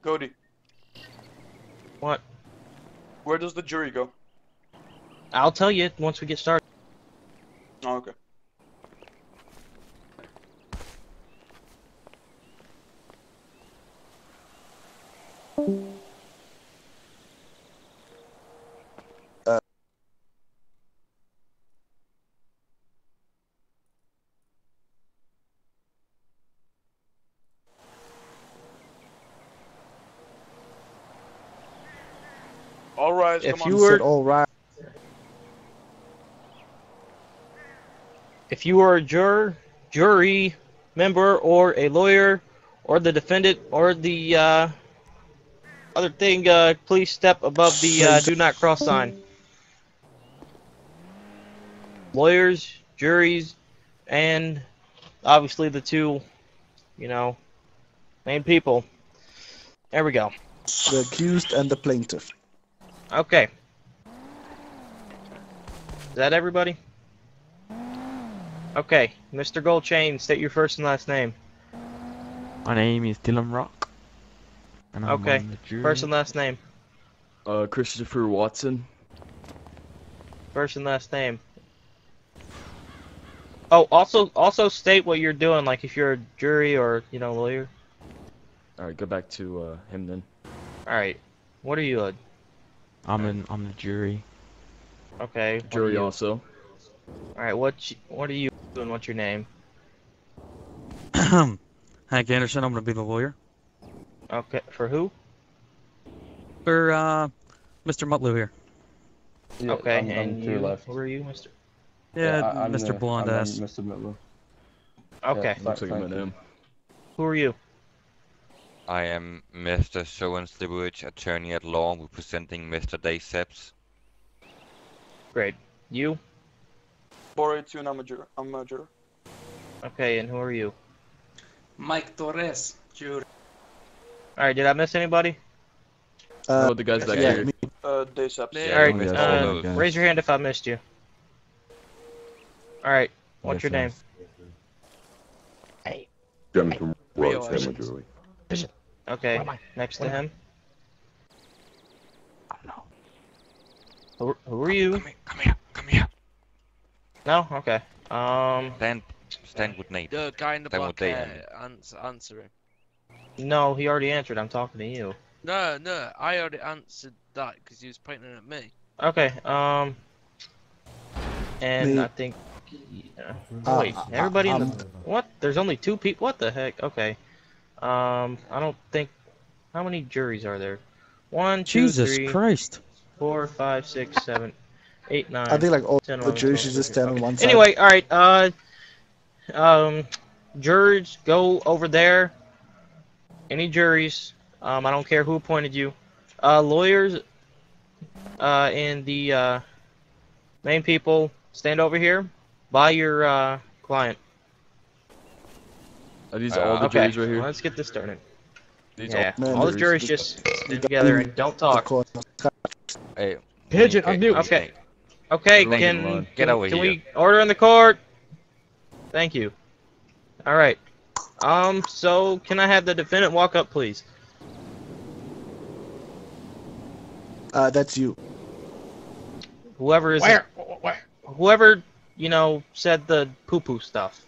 Cody, What? where does the jury go? I'll tell you once we get started. Oh, okay. All right, come on. If you are a juror, jury member, or a lawyer, or the defendant, or the other thing, please step above the do not cross sign. Lawyers, juries, and obviously the two, main people. There we go. The accused and the plaintiff. Okay. Is that everybody? Okay, Mr. Goldchain, state your first and last name. My name is Dylan Rock. And I'm Okay, on the jury. first and last name. Christopher Watson. First and last name. Oh, also state what you're doing, like if you're a jury or, lawyer. Alright, go back to him then. Alright, what are you? I'm the jury. Okay. Jury also. Alright, what are you doing? What's your name? Hank Anderson, I'm gonna be the lawyer. Okay, for who? For Mr. Mutlu here. Yeah, okay, I'm and to your you, left. who are you, Mr.? Yeah, I'm Mr. Blonde ass. I'm Mr. Mutlu. Okay. Yeah, Looks like thank I'm you. him. Who are you? I am Mr. Sowen-Slivovich, attorney at law, representing Mr. Dayseps. Great. You? 482, and I'm a juror. Okay, and who are you? Mike Torres, jury. Alright, did I miss anybody? Oh, the guys back yeah, here. me. Dayseps. Yeah, Alright, we missed all those. raise your hand if I missed you. Alright, what's your name? Jonathan Rio, Rhodes, I'm a jury. Okay, next to him. Who are you? Come here. No? Okay. Stand with Nate. The guy in the Stand black with Dave. hair, answering. No, he already answered. I'm talking to you. No, I already answered that because he was pointing at me. Okay, and Me. I think... wait, everybody in the... What? There's only two people? What the heck? Okay. I don't think... How many juries are there? 1, 2, Jesus 3, Christ. 4, 5, 6, 7, 8, 9, I think like all 10, the 11, juries 12, should just 13. stand on one side. Anyway, alright, jurors, go over there. Any juries, I don't care who appointed you. Lawyers, and the, main people, stand over here by your, client. Are these all the Okay, juries right here? let's get this started. These Yeah, Man, all the juries. juries just stand together and don't talk. Hey, Pigeon, I'm mute. Okay. Okay, Everyone get in can line. Get over can here. we order in the court? Thank you. All right. So can I have the defendant walk up, please? That's you. Whoever is Where? whoever said the poo-poo stuff.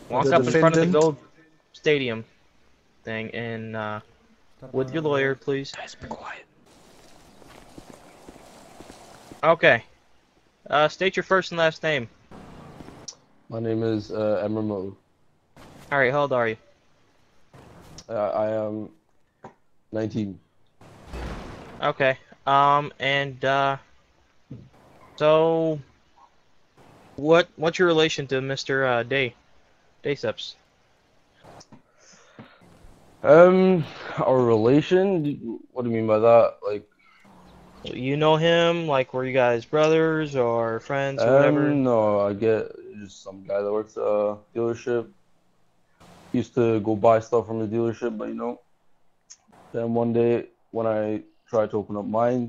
Walk The up in front of the defendant. gold stadium thing and with your lawyer, please. Guys, be quiet. Okay. State your first and last name. My name is Emre Mutlu. All right. How old are you? I am 19. Okay. So what's your relation to Mr. Dayseps? Our relation? What do you mean by that? Like, You know him? Like, were you guys brothers or friends or whatever? no, I get just some guy that works at a dealership. Used to go buy stuff from the dealership, but then one day when I tried to open up my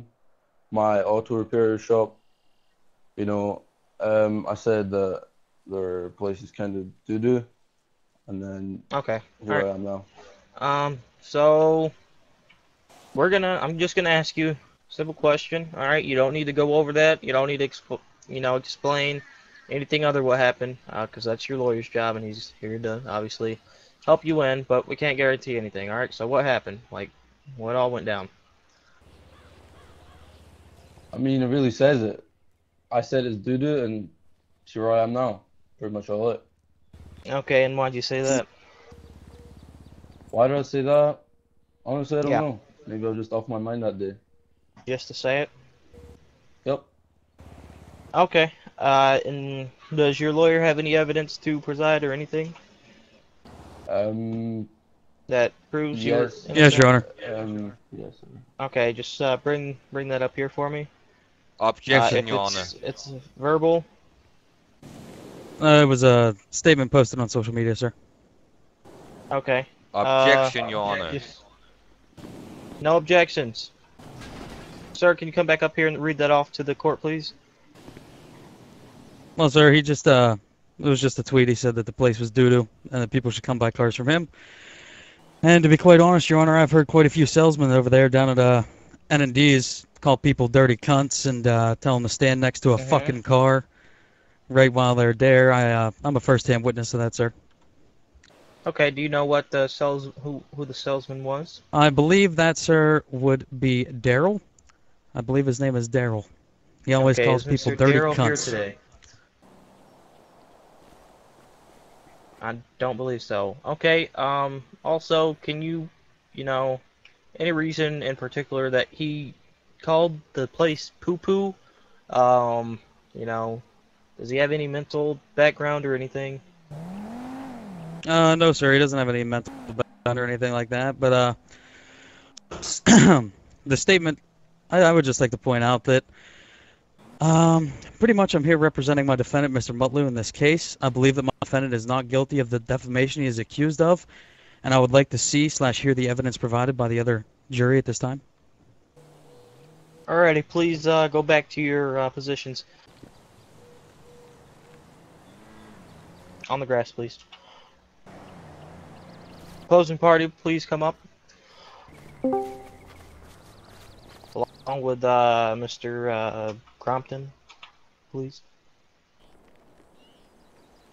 auto repair shop, I said that their place is kind of doo-doo, and then Okay. here Alright. I am now. So I'm just gonna ask you a simple question. All right, you don't need to go over that. You don't need to explain anything other what happened, because that's your lawyer's job, and he's here to obviously help you win. But we can't guarantee anything. All right. So what happened? Like, what all went down? I mean, it really says it. I said it's doo-doo, and here I am now. Pretty much all it. Okay, and why'd you say that? Why did I say that? Honestly, I don't know. Maybe I was just off my mind that day. Just to say it? Yep. Okay. And does your lawyer have any evidence to preside or anything that proves you're innocent? Yes, Your Honor. Yes, sir. Okay, just bring that up here for me. Objection, Your Honor. It's verbal. It was a statement posted on social media, sir. Okay. Objection, Your Honor. No objections. Sir, can you come back up here and read that off to the court, please? Well, sir, he just it was just a tweet. He said that the place was doo-doo and that people should come buy cars from him. And to be quite honest, Your Honor, I've heard quite a few salesmen over there down at N&D's call people dirty cunts and tell them to stand next to a fucking car right while they're there. I'm a first-hand witness to that, sir. Okay, do you know what the who the salesman was? I believe that, sir, would be Daryl. I believe his name is Daryl. He always calls people dirty Daryl cunts. Here today? I don't believe so. Okay, also, can you know, any reason in particular that he called the place poo-poo? You know, does he have any mental background or anything? No, sir, he doesn't have any mental background or anything like that, but, the statement, I would just like to point out that, pretty much I'm here representing my defendant, Mr. Mutlu, in this case. I believe that my defendant is not guilty of the defamation he is accused of, and I would like to see/hear the evidence provided by the other jury at this time. Alrighty, please go back to your positions. On the grass, please. Opposing party, please come up. Along with Mr. Crompton, please.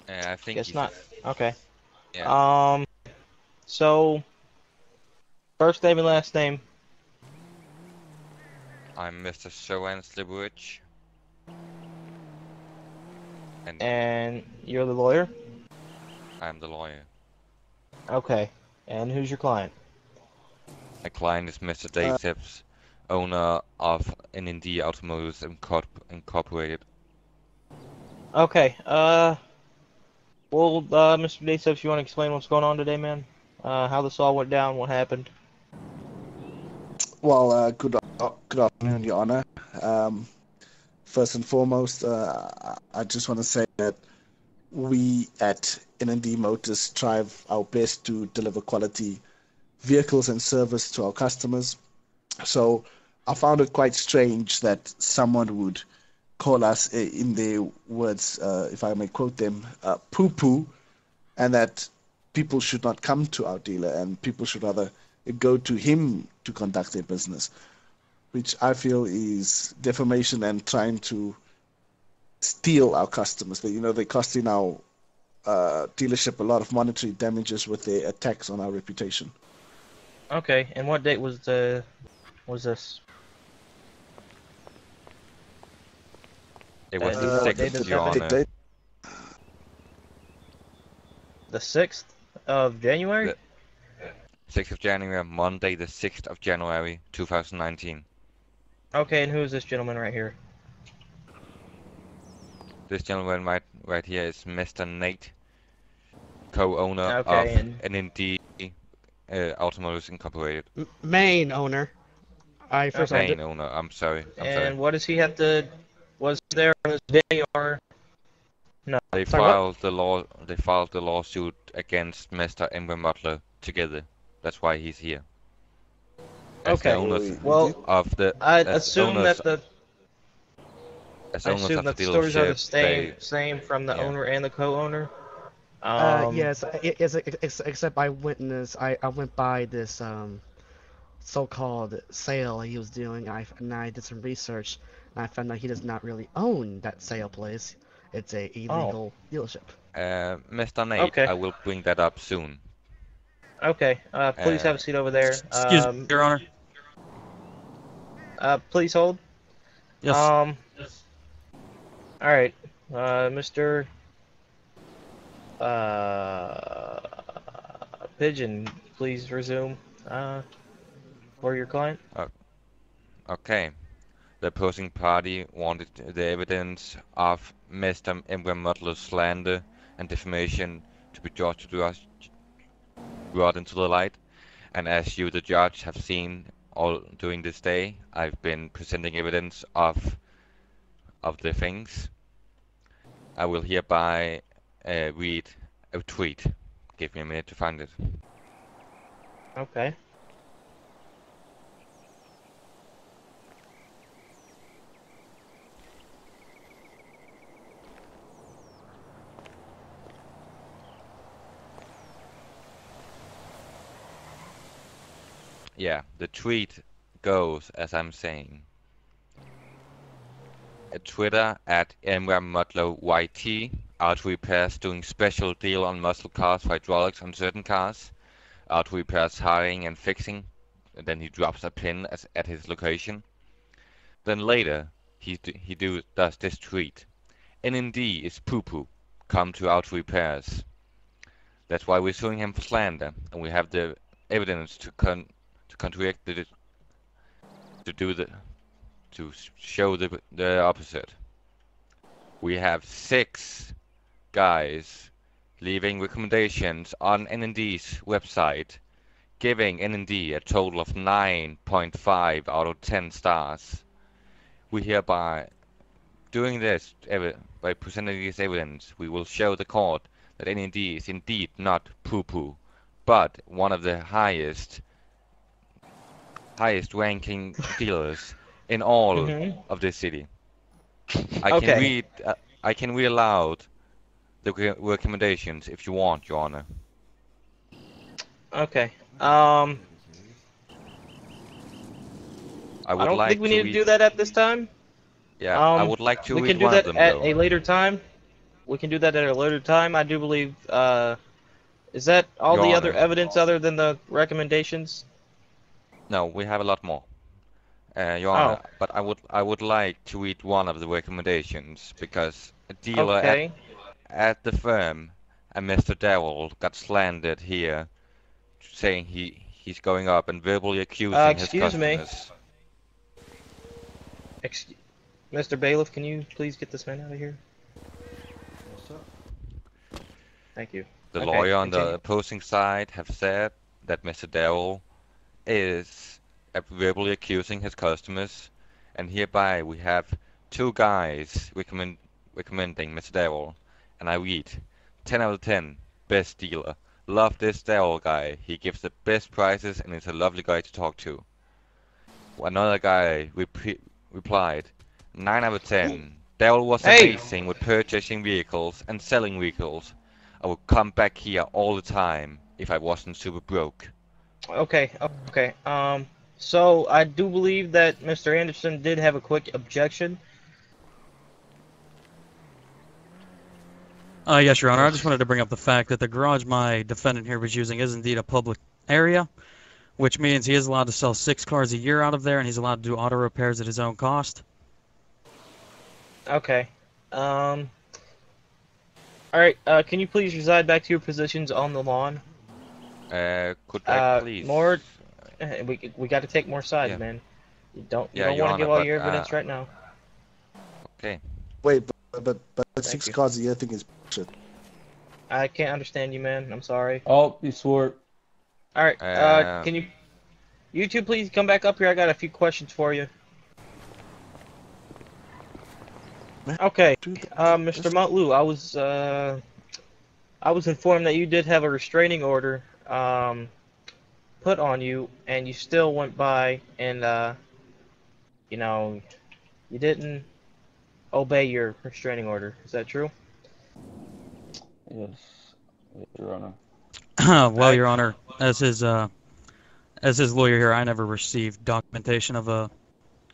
Yeah, I think Guess not. Okay. Yeah. So, first name and last name. I'm Mr. Sohan Slibuich. And you're the lawyer? I'm the lawyer. Okay. And who's your client? My client is Mr. Daysips, owner of N&D Automotives Incorporated. Okay. Well, Mr. Daysips, you want to explain what's going on today, man? How this all went down, what happened? Well, good afternoon, Your Honor. First and foremost, I just want to say that we at N&D Motors strive our best to deliver quality vehicles and service to our customers. So I found it quite strange that someone would call us, in their words, if I may quote them, poo-poo, and that people should not come to our dealer and people should rather go to him to conduct their business, which I feel is defamation and trying to steal our customers. They're costing our dealership a lot of monetary damages with their attacks on our reputation. Okay, and what date was this? It was the 6th, Your Honor. The 6th of January? 6th of January, Monday the 6th of January, 2019. Okay, and who is this gentleman right here? This gentleman right here is Mr. Nate, co-owner of N&D Automotives Incorporated. Main owner. Main owner, I'm sorry. And what does he have to... Was there on this day or... No. They filed the lawsuit against Mr. Ember Mutler together. That's why he's here. Okay. Well, I assume that the stories are the same from the owner and the co-owner. Yes, except I went by this so-called sale he was doing. And I did some research, and I found out he does not really own that sale place. It's a illegal dealership. Mr. Nate, Okay. I will bring that up soon. Okay. Please have a seat over there. Excuse me, Your Honor. Please hold. Yes. All right. Mr. Pigeon, please resume. For your client. Okay. The opposing party wanted the evidence of Mr. Ember Mutler's slander and defamation to be brought into the light, and as you, the judge, have seen all during this day, I've been presenting evidence of the things. I will hereby read a tweet. Give me a minute to find it. Okay. Yeah, the tweet goes as I'm saying. At Twitter at MRMutlerYT, Auto Repairs doing special deal on muscle cars for hydraulics on certain cars. Auto Repairs hiring and fixing. And then he drops a pin at his location. Then later he does this tweet. NND is poo-poo. Come to Auto Repairs. That's why we're suing him for slander, and we have the evidence to contradict to show the opposite. We have 6 guys leaving recommendations on NND's website, giving NND a total of 9.5 out of 10 stars. We hereby doing this by presenting this evidence, we will show the court that NND is indeed not poo-poo, but one of the highest ranking dealers in all of this city. I can read aloud the recommendations if you want, Your Honor. Okay. I don't think we need to do that at this time. Yeah, I would like to read one of them, though. We can do that at a later time. We can do that at a later time. I do believe. Is that all Your the Honor. other evidence other than the recommendations? No, we have a lot more, Your Honor. But I would like to read one of the recommendations because a dealer at the firm, and Mr. Darrell, got slandered here, saying he's going up and verbally accusing his customers. Mr. Bailiff, can you please get this man out of here? Thank you. The lawyer on the opposing side have said that Mr. Darrell is verbally accusing his customers, and hereby we have 2 guys recommending Mr. Darrell, and I read, 10 out of 10, best dealer. Love this Darrell guy. He gives the best prices and is a lovely guy to talk to. Another guy replied, 9 out of 10. Darrell was amazing with purchasing vehicles and selling vehicles. I would come back here all the time if I wasn't super broke. Okay. So I do believe that Mr. Anderson did have a quick objection. Yes, Your Honor. I just wanted to bring up the fact that the garage my defendant here was using is indeed a public area, which means he is allowed to sell 6 cars a year out of there, and he's allowed to do auto repairs at his own cost. Okay. Alright, can you please reside back to your positions on the lawn? Could I please? More... We got to take more sides, man. You don't want to give all your evidence right now. Okay. Wait, but 6 cars a year thing is bullshit. I can't understand you, man. I'm sorry. Oh, you swore. Alright, can you two please come back up here? I got a few questions for you. Okay, Mr. Montlu, I was informed that you did have a restraining order put on you, and you still went by and you know, you didn't obey your restraining order. Is that true? Yes, Your Honor. Well, Your Honor, as his as his lawyer here, I never received documentation of a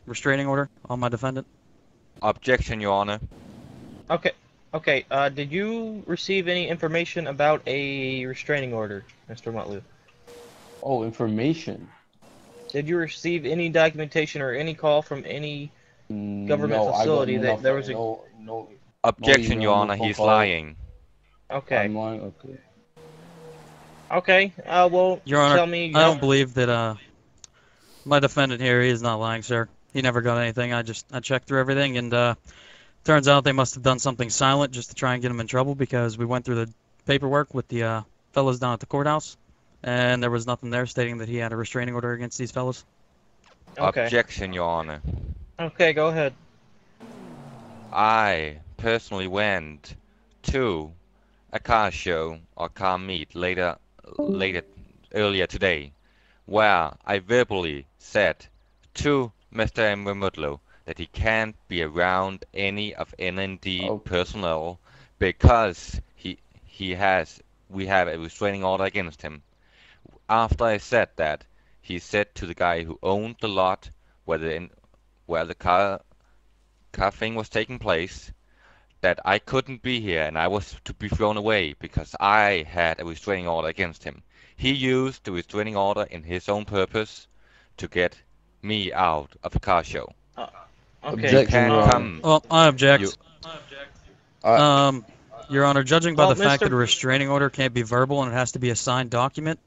restraining order on my defendant. Objection, Your Honor. Okay. Okay. Did you receive any information about a restraining order, Mr. Mutlu? Oh, information. Did you receive any documentation or any call from any government No, facility I got that there was a? no. Objection, email, Your no Honor. phone He's call. lying. Okay. I'm lying. Okay. Okay. Well, Your Honor, tell me. I don't believe that my defendant here, he is not lying, sir. He never got anything. I checked through everything, and turns out they must have done something silent just to try and get him in trouble, because we went through the paperwork with the fellas down at the courthouse, and there was nothing there stating that he had a restraining order against these fellas. Okay. Objection, Your Honor. Okay, go ahead. I personally went to a car show or car meet earlier today, where I verbally said to Mr. Mutlu that he can't be around any of NND personnel because we have a restraining order against him. After I said that, he said to the guy who owned the lot where the car thing was taking place that I couldn't be here and I was to be thrown away because I had a restraining order against him. He used the restraining order in his own purpose to get me out of the car show. Okay. You can't come. Well, I object. Your Honor, judging by the fact that a restraining order can't be verbal and it has to be a signed document,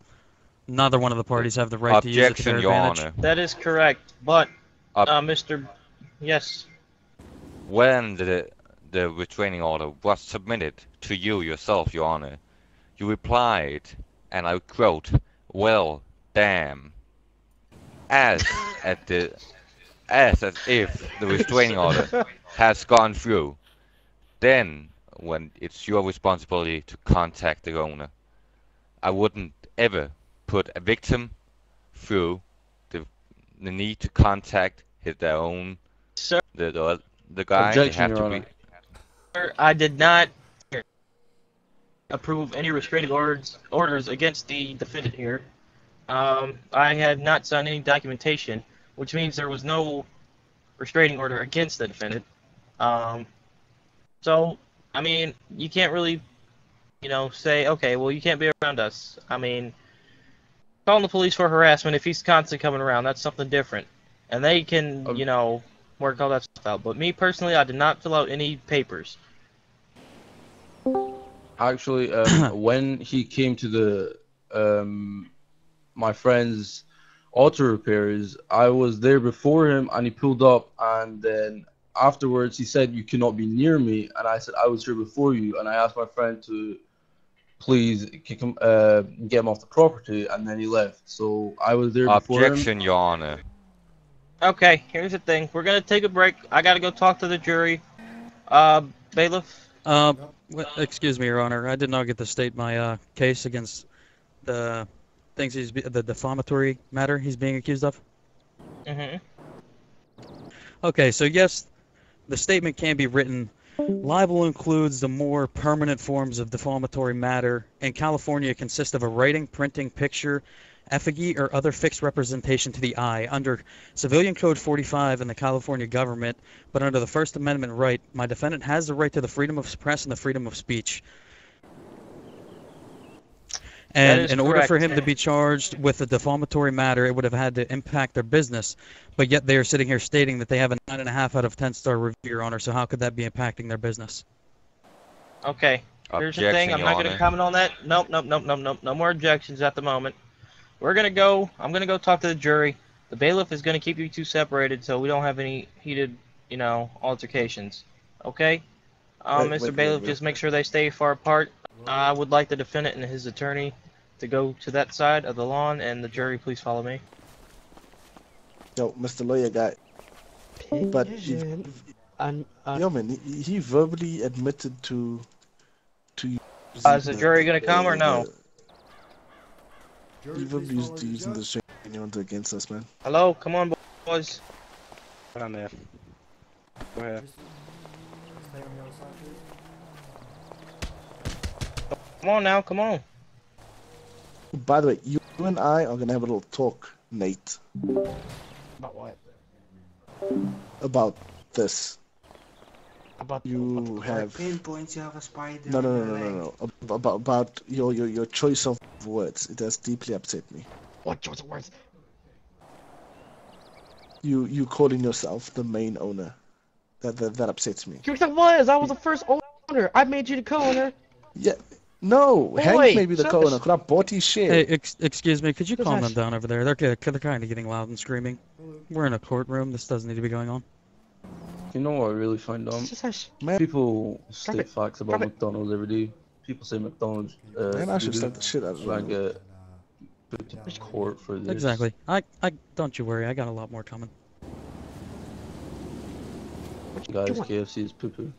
neither one of the parties have the right to use it to their advantage. Honor. That is correct, but Mr. Yes. When the restraining order was submitted to you yourself, Your Honor, you replied, and I quote, "Well, damn," as if the restraining order has gone through. Then, when it's your responsibility to contact the owner, I wouldn't ever put a victim through the need to contact their own. Sir. The guy. Objection, They have Your to Honor. Sir, I did not approve any restraining orders against the defendant here. I had not signed any documentation, which means there was no restraining order against the defendant. So, I mean, you can't really, say, okay, well, you can't be around us. I mean, calling the police for harassment, if he's constantly coming around, that's something different. And they can, work all that stuff out. But me, personally, I did not fill out any papers. Actually, when he came to the my friend's auto repairs, I was there before him, and he pulled up, and then afterwards he said, "You cannot be near me," and I said, "I was here before you," and I asked my friend to please kick him, get him off the property, and then he left. So I was there before him. Objection, Your Honor. Okay, here's the thing. We're gonna take a break. I gotta go talk to the jury. Bailiff? Excuse me, Your Honor. I did not get to state my case against the things the defamatory matter he's being accused of. Mm-hmm. Okay, so yes, the statement can be written. Libel includes the more permanent forms of defamatory matter. In California, it consists of a writing, printing, picture, effigy, or other fixed representation to the eye. Under Civilian Code 45 in the California government, but under the First Amendment right, my defendant has the right to the freedom of press and the freedom of speech. And in order for him to be charged with a defamatory matter, it would have had to impact their business. But yet they are sitting here stating that they have a 9.5 out of 10-star review, Your Honor. So how could that be impacting their business? Okay. Here's the thing. I'm not going to comment on that. Nope. No more objections at the moment. We're going to go. I'm going to go talk to the jury. The bailiff is going to keep you two separated so we don't have any heated, altercations. Okay? Mr. Bailiff, just make sure they stay far apart. I would like the defendant and his attorney to go to that side of the lawn, and the jury, please follow me. Yo, Mr. Lawyer guy. But yo, man, he verbally admitted to. Is the jury gonna come or no? He verbally using the restraining against us, man. Hello, come on, boys. Down there. Go ahead. Come on now, come on. By the way, you You and I are gonna have a little talk, Nate. About what? About this. About You have pinpoints. You have a spider. no. About your choice of words. It has deeply upset me. What choice of words? You calling yourself the main owner. That upsets me. I was. I was the first owner. I made you the co-owner. Yeah. No, Boy, Hank may be the shut co-owner. the Could have bought his share. Hey, excuse me, could you Just calm them hush. down over there? They're kind of getting loud and screaming. We're in a courtroom. This doesn't need to be going on. You know what I really find dumb? Just hush. People state it. facts about Drop it. McDonald's every day. People say McDonald's. Man, I should doo-doo. slap the shit out of So I them. get put to court for this. Exactly. I don't you worry. I got a lot more coming. Guys, doing? KFC is poo-poo.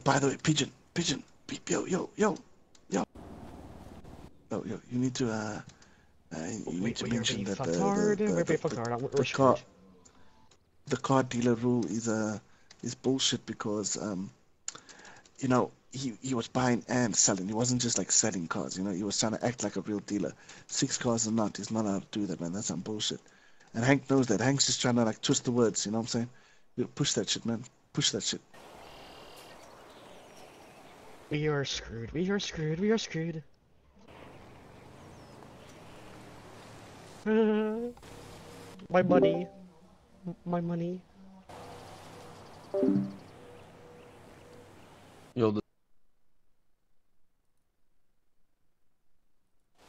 By the way, pigeon, yo. You need to mention that the car dealer rule is bullshit because you know he was buying and selling. He wasn't just like selling cars. You know, he was trying to act like a real dealer. 6 cars or not, he's not allowed to do that, man. That's some bullshit. And Hank knows that. Hank's just trying to like twist the words. You know what I'm saying? You push that shit, man. Push that shit. We are screwed. We are screwed. We are screwed. My money. My money. Yo, the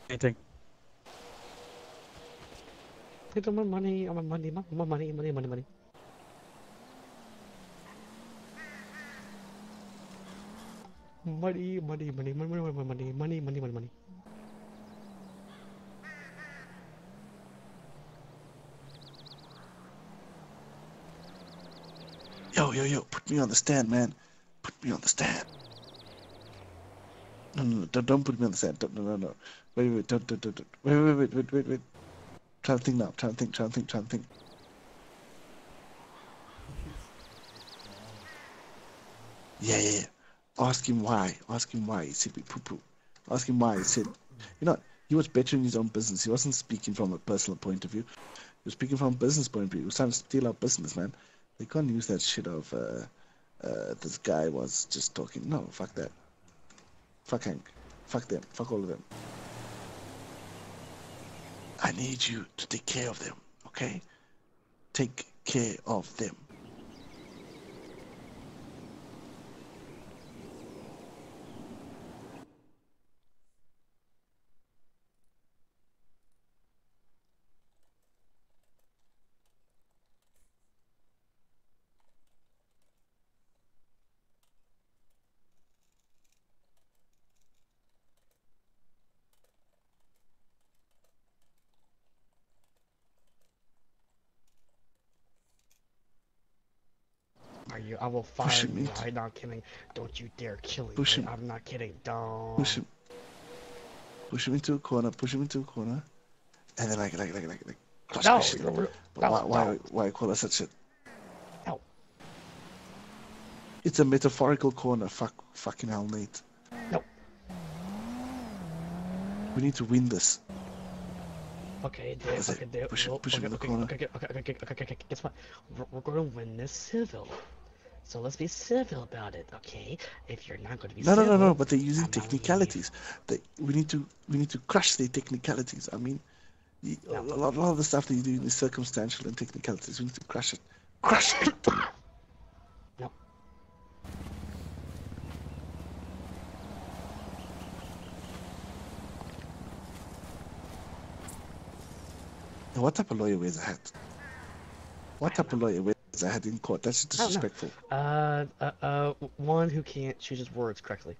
Anything. Take my money. My money. My money. Money. Money. Yo, put me on the stand, man. Put me on the stand. No, don't put me on the stand. No. Wait, don't. Wait. Try to think now. Try to think. Yeah. Ask him why. He said we poo-poo. Ask him why. He said, you know, he was bettering his own business. He wasn't speaking from a personal point of view. He was speaking from a business point of view. He was trying to steal our business, man. They can't use that shit of, this guy was just talking. No, fuck that. Fuck Hank. Fuck them. Fuck all of them. I need you to take care of them, okay? Take care of them. I will fire you. I'm not kidding. Don't you dare kill me. I'm not kidding. Don't. Push him into a corner. And then like crush No. my shit. Why call us such shit? No. It's a metaphorical corner. Fucking hell, Nate. No. We need to win this. Okay, Push him in the corner. Okay. Guess what? We're going to win this civil. So let's be civil about it, okay? If you're not going to be civil... No, but they're using technicalities. We need to crush their technicalities. I mean, a lot of the stuff that you do is circumstantial and technicalities. We need to crush it. Crush it! No. Now, what type of lawyer wears a hat? What type of lawyer wears a hat in court? That's disrespectful. One who can't choose his words correctly.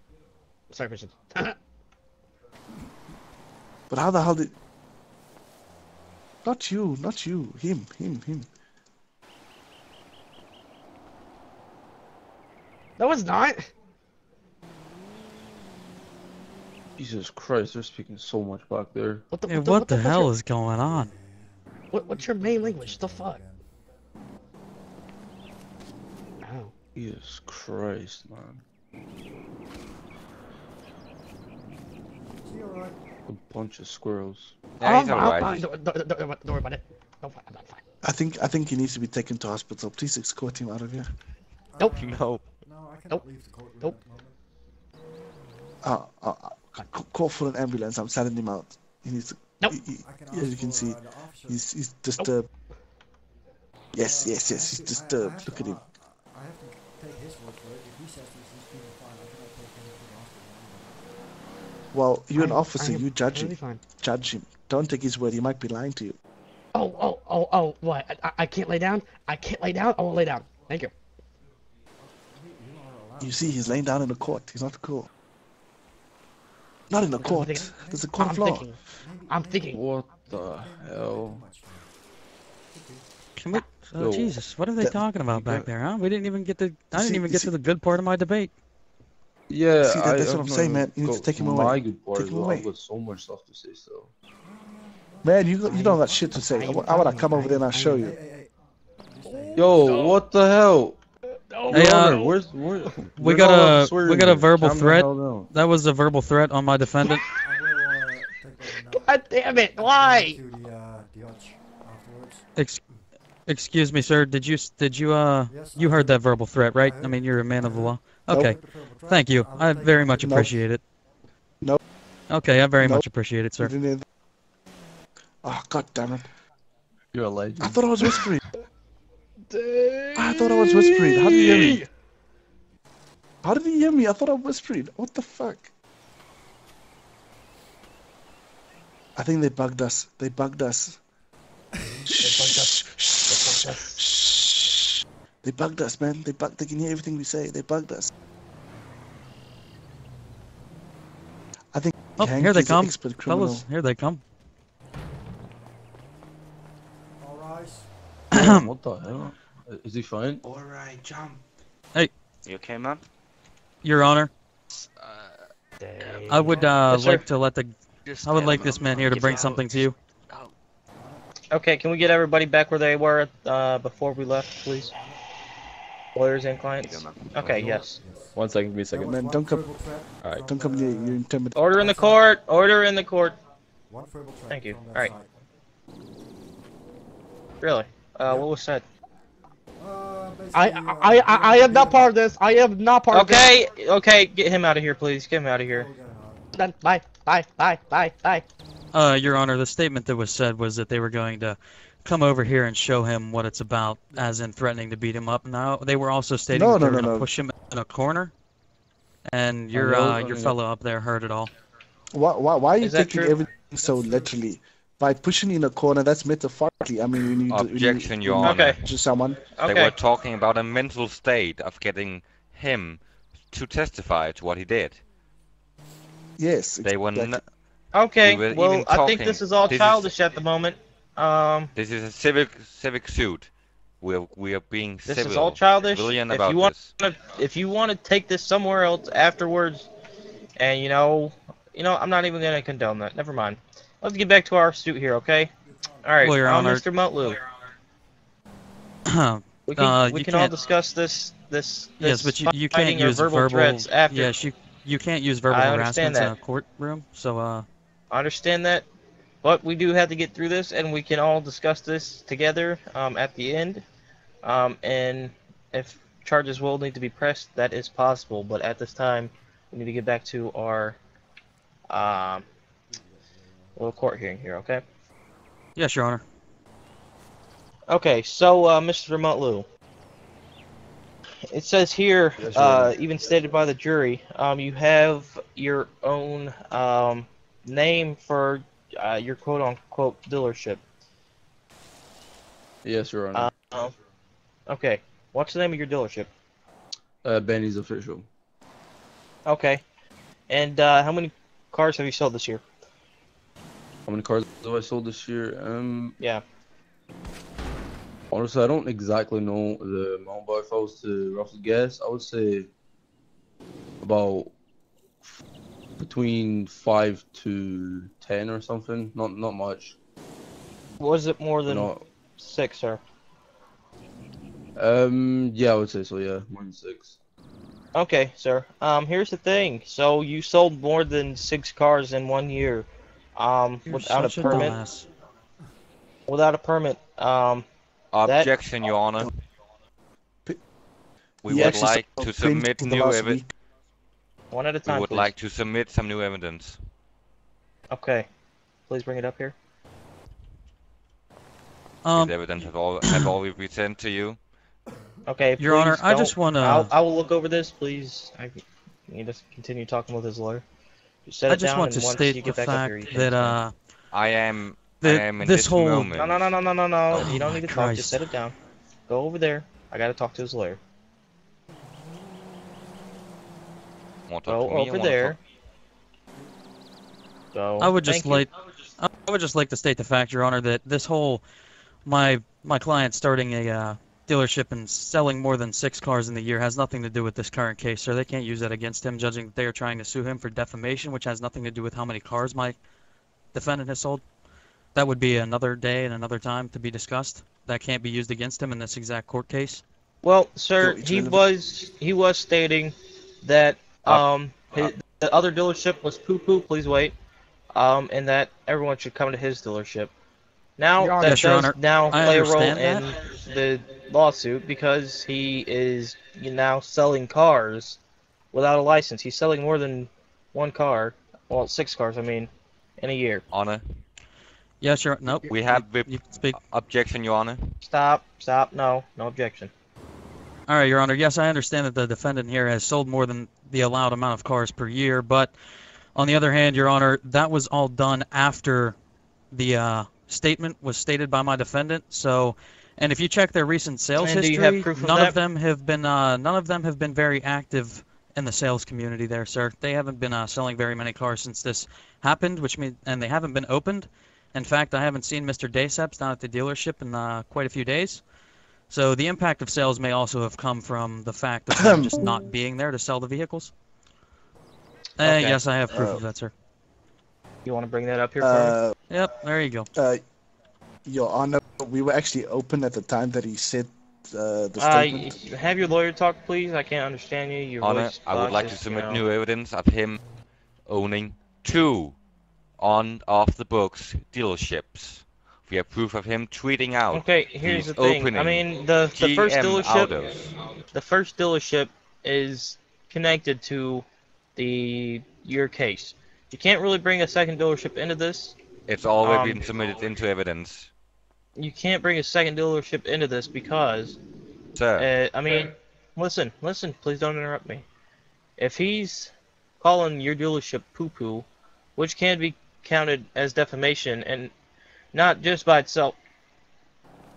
Sorry, Vision. But how the hell did... Not you. Him. No, it's not! Jesus Christ, they're speaking so much back there. What the hell is going on? What's your main language? The fuck? Oh. Jesus Christ, man. A bunch of squirrels. Yeah, he's I'm alright. fine. Don't worry about it. I'm fine. I'm not fine. I think he needs to be taken to hospital. Please escort him out of here. Nope. No. No, I cannot Nope. leave the courtroom Nope. at the moment. Call for an ambulance. I'm sending him out. He needs to. Nope. I can As you ask can for, see, the officer. he's disturbed. Yes, he's disturbed. Look at him. I have to take his word for it. If he says he's feeling fine, I cannot take him to the hospital. Well, you're an I am- officer. I am You judge really him. fine. Judge him. Don't take his word. He might be lying to you. Oh, what? I can't lay down? I can't lay down? I won't lay down. Thank you. You see, he's laying down in the court. He's not cool. Not in the court. There's a court of law. I'm thinking. What the hell? Can we? Oh, Yo, Jesus, what are they talking about back there, huh? We didn't even get to. I didn't even get to the good part of my debate. Yeah, See, that's what I'm saying, man. You need to take him away. My good part Take as him well. away. I've got so much stuff to say still. Man, you don't got shit to say. How would I come over there and I'll show you? Yo, what the hell? Hey, Your Honor, where's we got a verbal Calm the threat. hell down. That was a verbal threat on my defendant. God damn it! Why? To the judge afterwards. Excuse me, sir. Did you you heard that verbal threat, right? I mean, you're a man of the law. Okay. Thank you. I very much appreciate it. Nope. Okay, I very Nope. much appreciate it, sir. Oh, god damn it. You're a legend. I thought I was whispering. I thought I was whispering. How did you hear me? How did he hear me? I thought I was whispering. What the fuck? I think they bugged us. They bugged us. They bugged us, man. They can hear everything we say. They bugged us. I think. Oh, here they Hanky's an come, expert criminal. fellas. Here they come. All rise. What the hell? Is he fine? Alright, jump. Hey. You okay, man? Your Honor, I would Yes, sir. like to let the. I would like this man here to bring something to you. Okay, can we get everybody back where they were before we left, please? Lawyers and clients? Okay, yes. 1 second, give me a second. Man, don't come. Alright. Don't come near. You're intimidating. Order in the court! Order in the court! One verbal threat. Thank you. from that Alright. side. Really? What was said? I am not part of this. I am not part of this. Okay, get him out of here, please. Get him out of here. Done. Bye. Your Honor, the statement that was said was that they were going to come over here and show him what it's about, as in threatening to beat him up. Now, they were also stating that they were going to push him in a corner, and your fellow up there heard it all. Why are you Is that taking true? everything so literally? By pushing in a corner, that's metaphorically. I mean, we need Objection, to Your Honor. just someone. They were talking about a mental state of getting him to testify to what he did. Yes. They were exactly. Okay, we were well, even I think talking. this is all This childish at the moment. This is a civic suit. We are being This civil. is all childish. Brilliant If about you want this. if you want to take this somewhere else afterwards, and you know, I'm not even gonna condone that. Never mind. Let's get back to our suit here, okay? All right, Well, Your Honor. Mr. Mutlu. We You can all can't- discuss this. Yes, but you can't fighting or use verbal threats after. Yes, you can't use verbal I understand harassment in a that. courtroom. So I understand that, but we do have to get through this, and we can all discuss this together at the end. And if charges will need to be pressed, that is possible. But at this time, we need to get back to our little court hearing here, okay? yes, Your Honor. Okay, so Mr. Mutlu, it says here, even stated by the jury, you have your own name for your quote-unquote dealership. Yes, Your Honor. Okay, what's the name of your dealership? Benny's Official. Okay, and how many cars have you sold this year? How many cars have I sold this year? Yeah. Honestly, I don't exactly know the amount, but if I was to roughly guess, I would say about between 5 to 10 or something. Not much. Was it more than No. 6, sir? Yeah, I would say so. Yeah, more than 6. Okay, sir. Here's the thing. So you sold more than 6 cars in 1 year, You're without a such a permit. dumbass. Without a permit. That. Objection, Your Honor. We He would actually like sold to 20 submit in the new last evidence. week. One at a We time, would please. like to submit some new evidence. Okay. Please bring it up here. This evidence have already been sent to you. Okay, Your Honor, please I don't. just wanna. I will look over this, please. I need to continue talking with his lawyer. Just set I it just down, want and to once you state the get back up here, you fact can that explain. I am in this this whole. moment. No. Oh You don't my need to talk. Just Christ. set it down. Go over there. I gotta talk to his lawyer. Want to talk Go to me? over Or wanna there. talk- Go. I would just Thank you. like to state the fact, Your Honor, that this whole my client starting a dealership and selling more than 6 cars in the year has nothing to do with this current case, sir. They can't use that against him, judging that they are trying to sue him for defamation, which has nothing to do with how many cars my defendant has sold. That would be another day and another time to be discussed. That can't be used against him in this exact court case. Well, sir, he was stating that the other dealership was poo-poo. Please wait. And that everyone should come to his dealership. Now that Your does Honor, now I play a role understand in that. the lawsuit because he is now selling cars without a license. He's selling more than 1 car, well, 6 cars, I mean, in a year. Honor. Yes, Your Nope. We have you can speak. Objection, Your Honor. Stop. No objection. All right, Your Honor. Yes, I understand that the defendant here has sold more than the allowed amount of cars per year, but on the other hand, Your Honor, that was all done after the statement was stated by my defendant. So, and if you check their recent sales And do history, you have proof of none that? of them have been very active in the sales community there, sir. They haven't been selling very many cars since this happened, and they haven't been opened. In fact, I haven't seen Mr. Dayseps down at the dealership in quite a few days. So the impact of sales may also have come from the fact of them just not being there to sell the vehicles. Okay. Yes, I have proof of that, sir. You want to bring that up here for me? Yep, there you go. Your Honor, we were actually open at the time that he said the statement. Have your lawyer talk, please. I can't understand you. Your Honor, voice I would box like to is, submit you know. new evidence of him owning 2 on-off-the-books dealerships. We have proof of him tweeting out. Okay, here's he's the thing. I opening mean, the first GM dealership, Autos. the first dealership is connected to your case. You can't really bring a second dealership into this. It's already been submitted into evidence. You can't bring a second dealership into this because, Sir. I mean, listen, please don't interrupt me. If he's calling your dealership poo-poo, which can be counted as defamation, and not just by itself,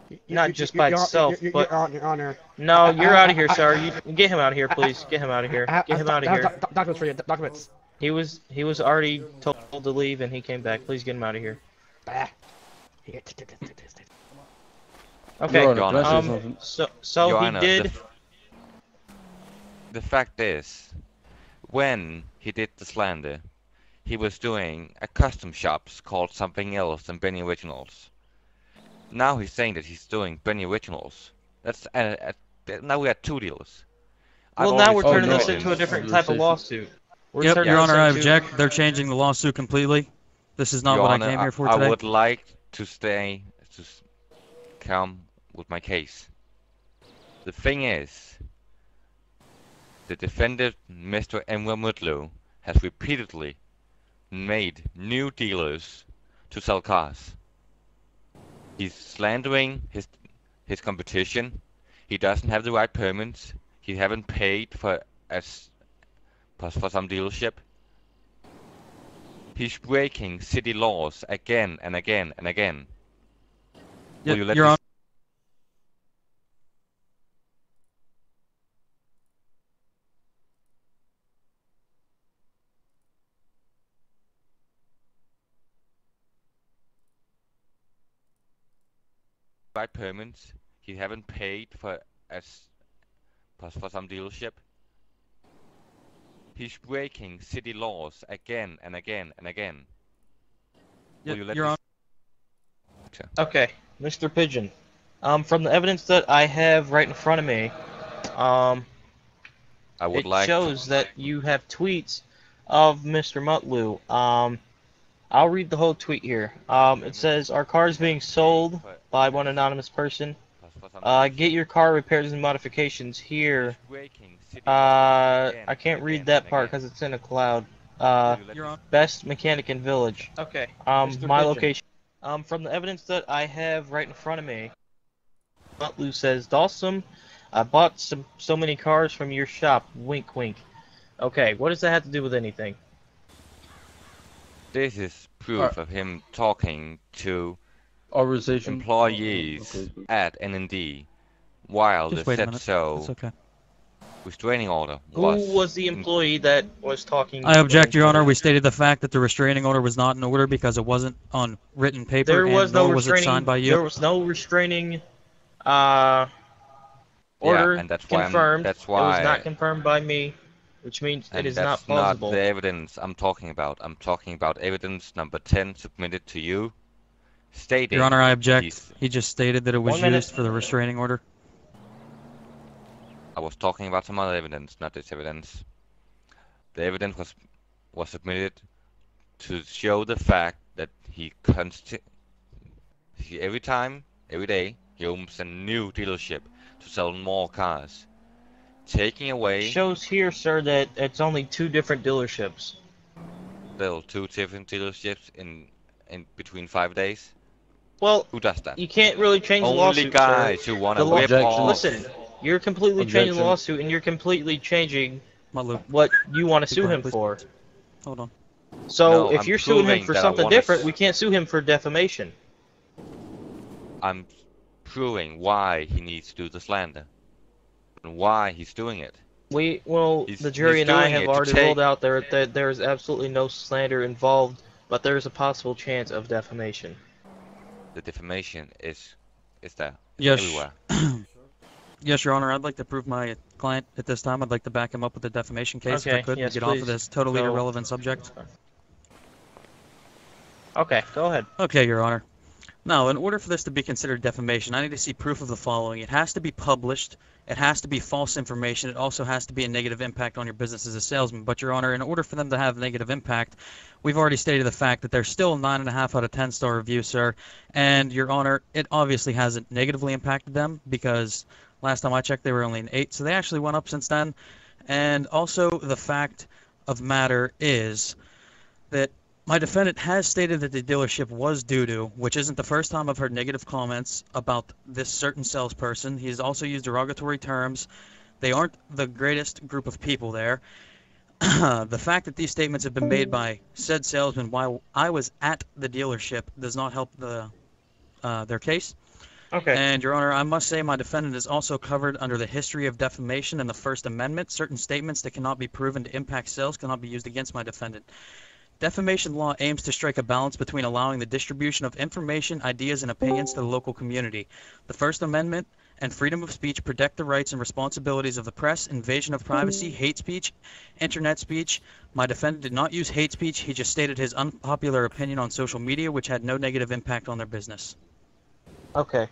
but Your Honor. no, you're out of here, sir. You get him out of here, please. Get him out of here. Get him out of here. Documents for you. Documents. He was already told to leave, and he came back. Please get him out of here. Okay. Your Honor, can I say something? So Your he Honor, did. The fact is, when he did the slander, he was doing a custom shops called something else than Benny Originals. Now he's saying that he's doing Benny Originals. That's now we have 2 dealers. Well, now we're turning this into a different type of lawsuit. Yep, Your Honor, I object. They're changing the lawsuit completely. This is not Your what Honor, I came here for today. I would like to come with my case. The thing is, the defendant, Mr. Enver Mutlu, has repeatedly made new dealers to sell cars. He's slandering his competition. He doesn't have the right permits. He haven't paid for some dealership. He's breaking city laws again and again and again. Will you let Your me Honor. right permits? He haven't paid for some dealership. He's breaking city laws again and again and again. Will you let Your me... Honor. Okay, Mr. Pigeon. From the evidence that I have right in front of me, I would it like shows that you have tweets of Mr. Mutlu. I'll read the whole tweet here. It says, "Our car is being sold by one anonymous person. Get your car repairs and modifications here." I can't read that part because it's in a cloud. Best mechanic in village. Okay. My location. From the evidence that I have right in front of me, Mutlu says, "Dawson, I bought so many cars from your shop. Wink, wink." Okay, what does that have to do with anything? This is proof of him talking to Authorization employees at NND while Just the wait a said minute. so That's okay. restraining order Who was. was the employee that was talking? I object, Your Honor. We stated the fact that the restraining order was not in order because it wasn't on written paper, There was and no nor was it restraining. signed by you. There was no restraining Yeah, order and that's why confirmed. that's It was why. not confirmed by me, which means And it is that's not plausible. not the evidence I'm talking about. I'm talking about evidence number 10 submitted to you, stating. Your Honor, I object. he's- He just stated that it was 1 minute. used for the restraining order. I was talking about some other evidence, not this evidence. The evidence was submitted to show the fact that he every day, he opens a new dealership to sell more cars, taking away Shows here, sir, that it's only 2 different dealerships. still 2 different dealerships in between 5 days. Well, Who does that? you can't really change the Only lawsuit, guys sir. who want The to law- rip off. Listen, you're completely changing the Objection. lawsuit, and you're completely changing Mutlu, what you want to Be sue quiet, him please. for. hold on. So No, if I'm you're suing him proving for that I something wanna different, s- we can't sue him for defamation. I'm proving why he needs to do the slander and why he's doing it. The jury he's and I doing have it to already take- ruled out that there is absolutely no slander involved, but there is a possible chance of defamation. The defamation is there. It's Yes. everywhere. Yes, Your Honor, I'd like to prove my client at this time. I'd like to back him up with a defamation case if I Okay, could, yes, and get off please. of this totally So- irrelevant subject. Okay, go ahead. Okay, Your Honor. Now, in order for this to be considered defamation, I need to see proof of the following. It has to be published, it has to be false information, it also has to be a negative impact on your business as a salesman. But, Your Honor, in order for them to have negative impact, we've already stated the fact that they're still a 9.5 out of 10 star review, sir. And, Your Honor, it obviously hasn't negatively impacted them because last time I checked, they were only an 8, so they actually went up since then. And also, the fact of matter is that my defendant has stated that the dealership was doo-doo, which isn't the first time I've heard negative comments about this certain salesperson. He's also used derogatory terms. They aren't the greatest group of people there. The fact that these statements have been made by said salesman while I was at the dealership does not help their case. Okay. And, Your Honor, I must say my defendant is also covered under the history of defamation and the First Amendment. Certain statements that cannot be proven to impact sales cannot be used against my defendant. Defamation law aims to strike a balance between allowing the distribution of information, ideas, and opinions to the local community. The First Amendment and freedom of speech protect the rights and responsibilities of the press, invasion of privacy, hate speech, internet speech. My defendant did not use hate speech. He just stated his unpopular opinion on social media, which had no negative impact on their business. Okay.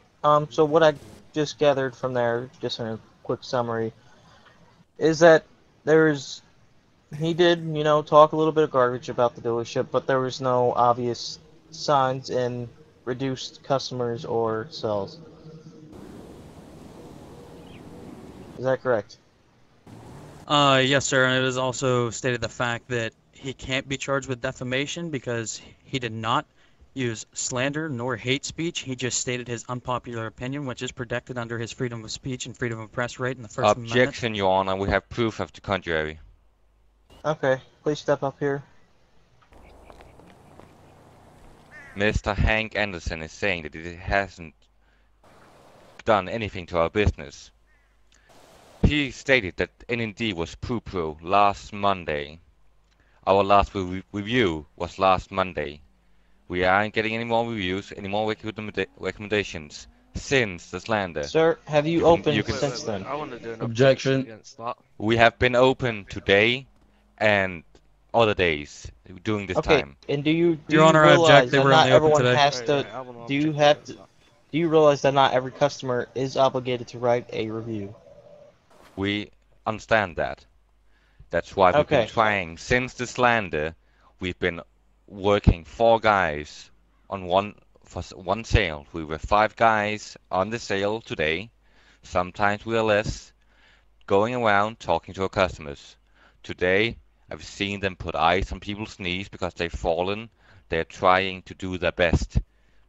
So what I just gathered from there, just in a quick summary, is that he did, talk a little bit of garbage about the dealership, but there was no obvious signs in reduced customers or sales. Is that correct? Yes, sir, and it is also stated the fact that he can't be charged with defamation because he did not use slander nor hate speech. He just stated his unpopular opinion, which is protected under his freedom of speech and freedom of press right in the First Amendment. Objection, Your Honor. We have proof of the contrary. Okay, please step up here. Mr. Hank Anderson is saying that it hasn't done anything to our business. He stated that NND was poo-poo last Monday. Our last review was last Monday. We aren't getting any more reviews, any more recommendations since the slander. Sir, have you opened since then? I want to do an Objection. against that. We have been open today and other days during this Okay, time. and do you Your Honor, I realize object. They that were not only open everyone today. has to? Do you have to? Do you realize that not every customer is obligated to write a review? We understand that. That's why we've been trying since the slander. We've been working 4 guys on one sale. We were 5 guys on the sale today. Sometimes we are less, going around talking to our customers. Today, I've seen them put ice on people's knees because they've fallen. They're trying to do their best.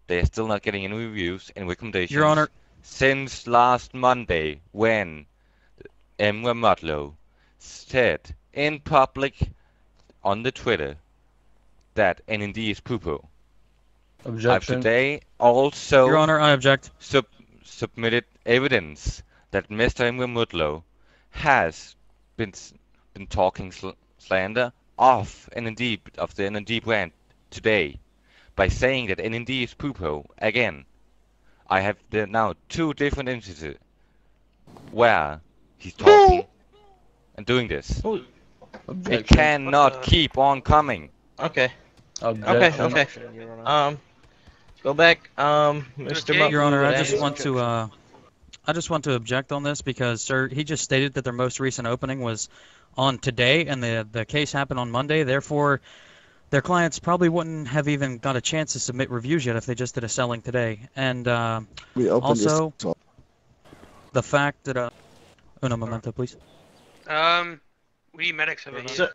They're still not getting any reviews and recommendations. Your Honor. Since last Monday, when Emma Mutlow said in public on the Twitter that NND is poo-poo. Objection. I've today also Your Honor, I object. submitted evidence that Mr. Emma Mutlow has been talking slander of NND, of the NND brand today by saying that NND is poo-poo. Again, I have now 2 different instances where he's talking and doing this. Objection. It cannot keep on coming. Okay. Objection. Okay. Go back, Mr. Mutlow. Your Honor, I just want to object on this because, sir, he just stated that their most recent opening was on today, and the case happened on Monday. Therefore, their clients probably wouldn't have even got a chance to submit reviews yet if they just did a selling today. And also, the fact that uno momento, please. We need medics over here.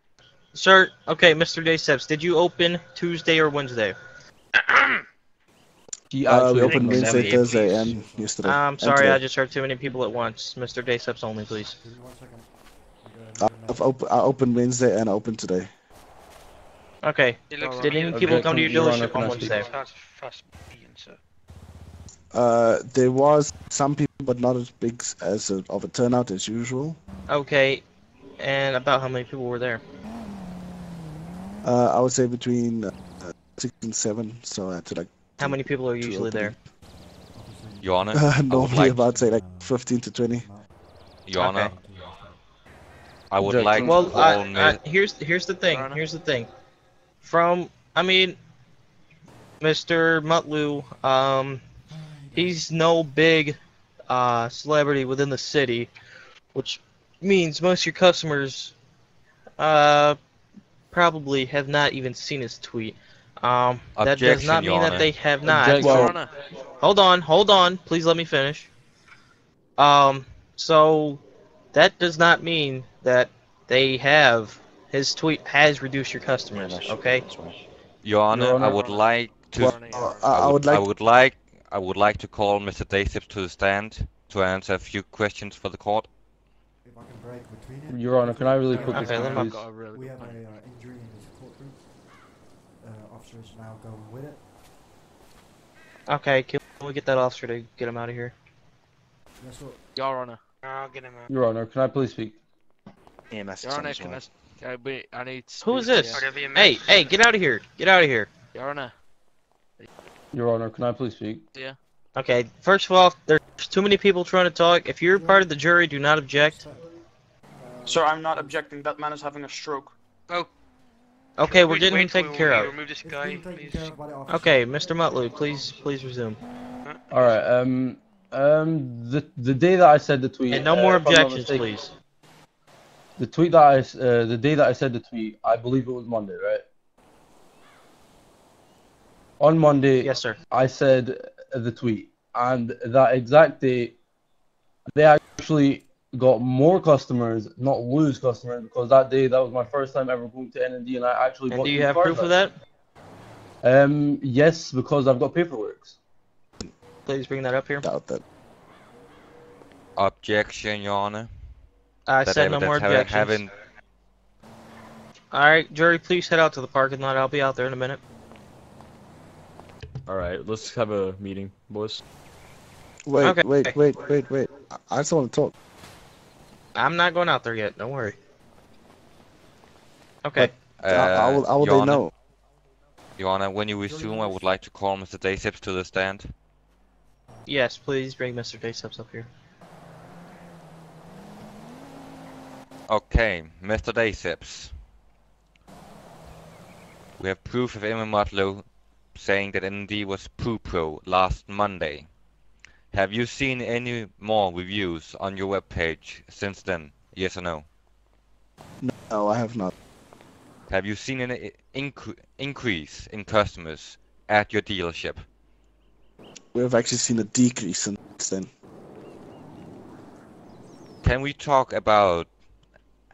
Sir, okay, Mr. Daysteps, did you open Tuesday or Wednesday? We opened Wednesday, Thursday, and yesterday. I'm sorry, I just heard too many people at once. Mr. Daysteps only, please. I opened Wednesday and I opened today. Okay. Did any people come to your dealership on Wednesday? There was some people, but not as big as of a turnout as usual. Okay, and about how many people were there? I would say between 6 and 7, so I had to How many people are usually there? Your Honor, normally about say 15 to 20. Your Honor, I would like well, to call here's the thing. Here's the thing. Mr. Mutlow, he's no big celebrity within the city, which means most of your customers probably have not even seen his tweet. That does not mean that they have not. Well, hold on, please let me finish. So that does not mean that his tweet has reduced your customers, okay? Your Honor, I would like to I would like to call Mr. Daysteps to the stand to answer a few questions for the court. If I can break between it. Your Honor, can I really quickly Okay, speak, please? We have an injury in this courtroom. Officer is now going with it. Okay, can we get that officer to get him out of here? Yes, sir. Your Honor. I'll get him out. Your Honor, can I please speak? EMS Your Honor, I need to Who is this? Hey, get out of here. Get out of here. Your Honor. Your Honor, can I please speak? Yeah. Okay, first of all, there's too many people trying to talk. If you're part of the jury, do not object. Sir, I'm not objecting. That man is having a stroke. Oh. Okay, we're getting him taken care of. Remove this guy, please. Okay, Mr. Mutlow, please resume. Alright, the day that I said the tweet... And no more if I'm not objections, mistaken, please. The tweet that the day that I said the tweet, I believe it was Monday, right? On Monday, yes, sir. I said the tweet, and that exact day, they actually got more customers, not lose customers, because that day that was my first time ever going to N&D, and I actually. And do you have proof of that? Yes, because I've got paperwork. Please bring that up here. Doubt that. Objection, Your Honor. I said no more objections. Alright, jury, please head out to the parking lot. I'll be out there in a minute. Alright, let's have a meeting, boys. Wait. Okay. Wait. I just want to talk. I'm not going out there yet. Don't worry. Okay. How will they know? Your Honor, when you resume, I would like to call Mr. Daysteps to the stand. Yes, please bring Mr. Daysteps up here. Okay, Mr. Daysteps. We have proof of Emma Mutlow saying that ND was poo-poo last Monday. Have you seen any more reviews on your webpage since then? Yes or no? No, I have not. Have you seen any increase in customers at your dealership? We have actually seen a decrease since then. Can we talk about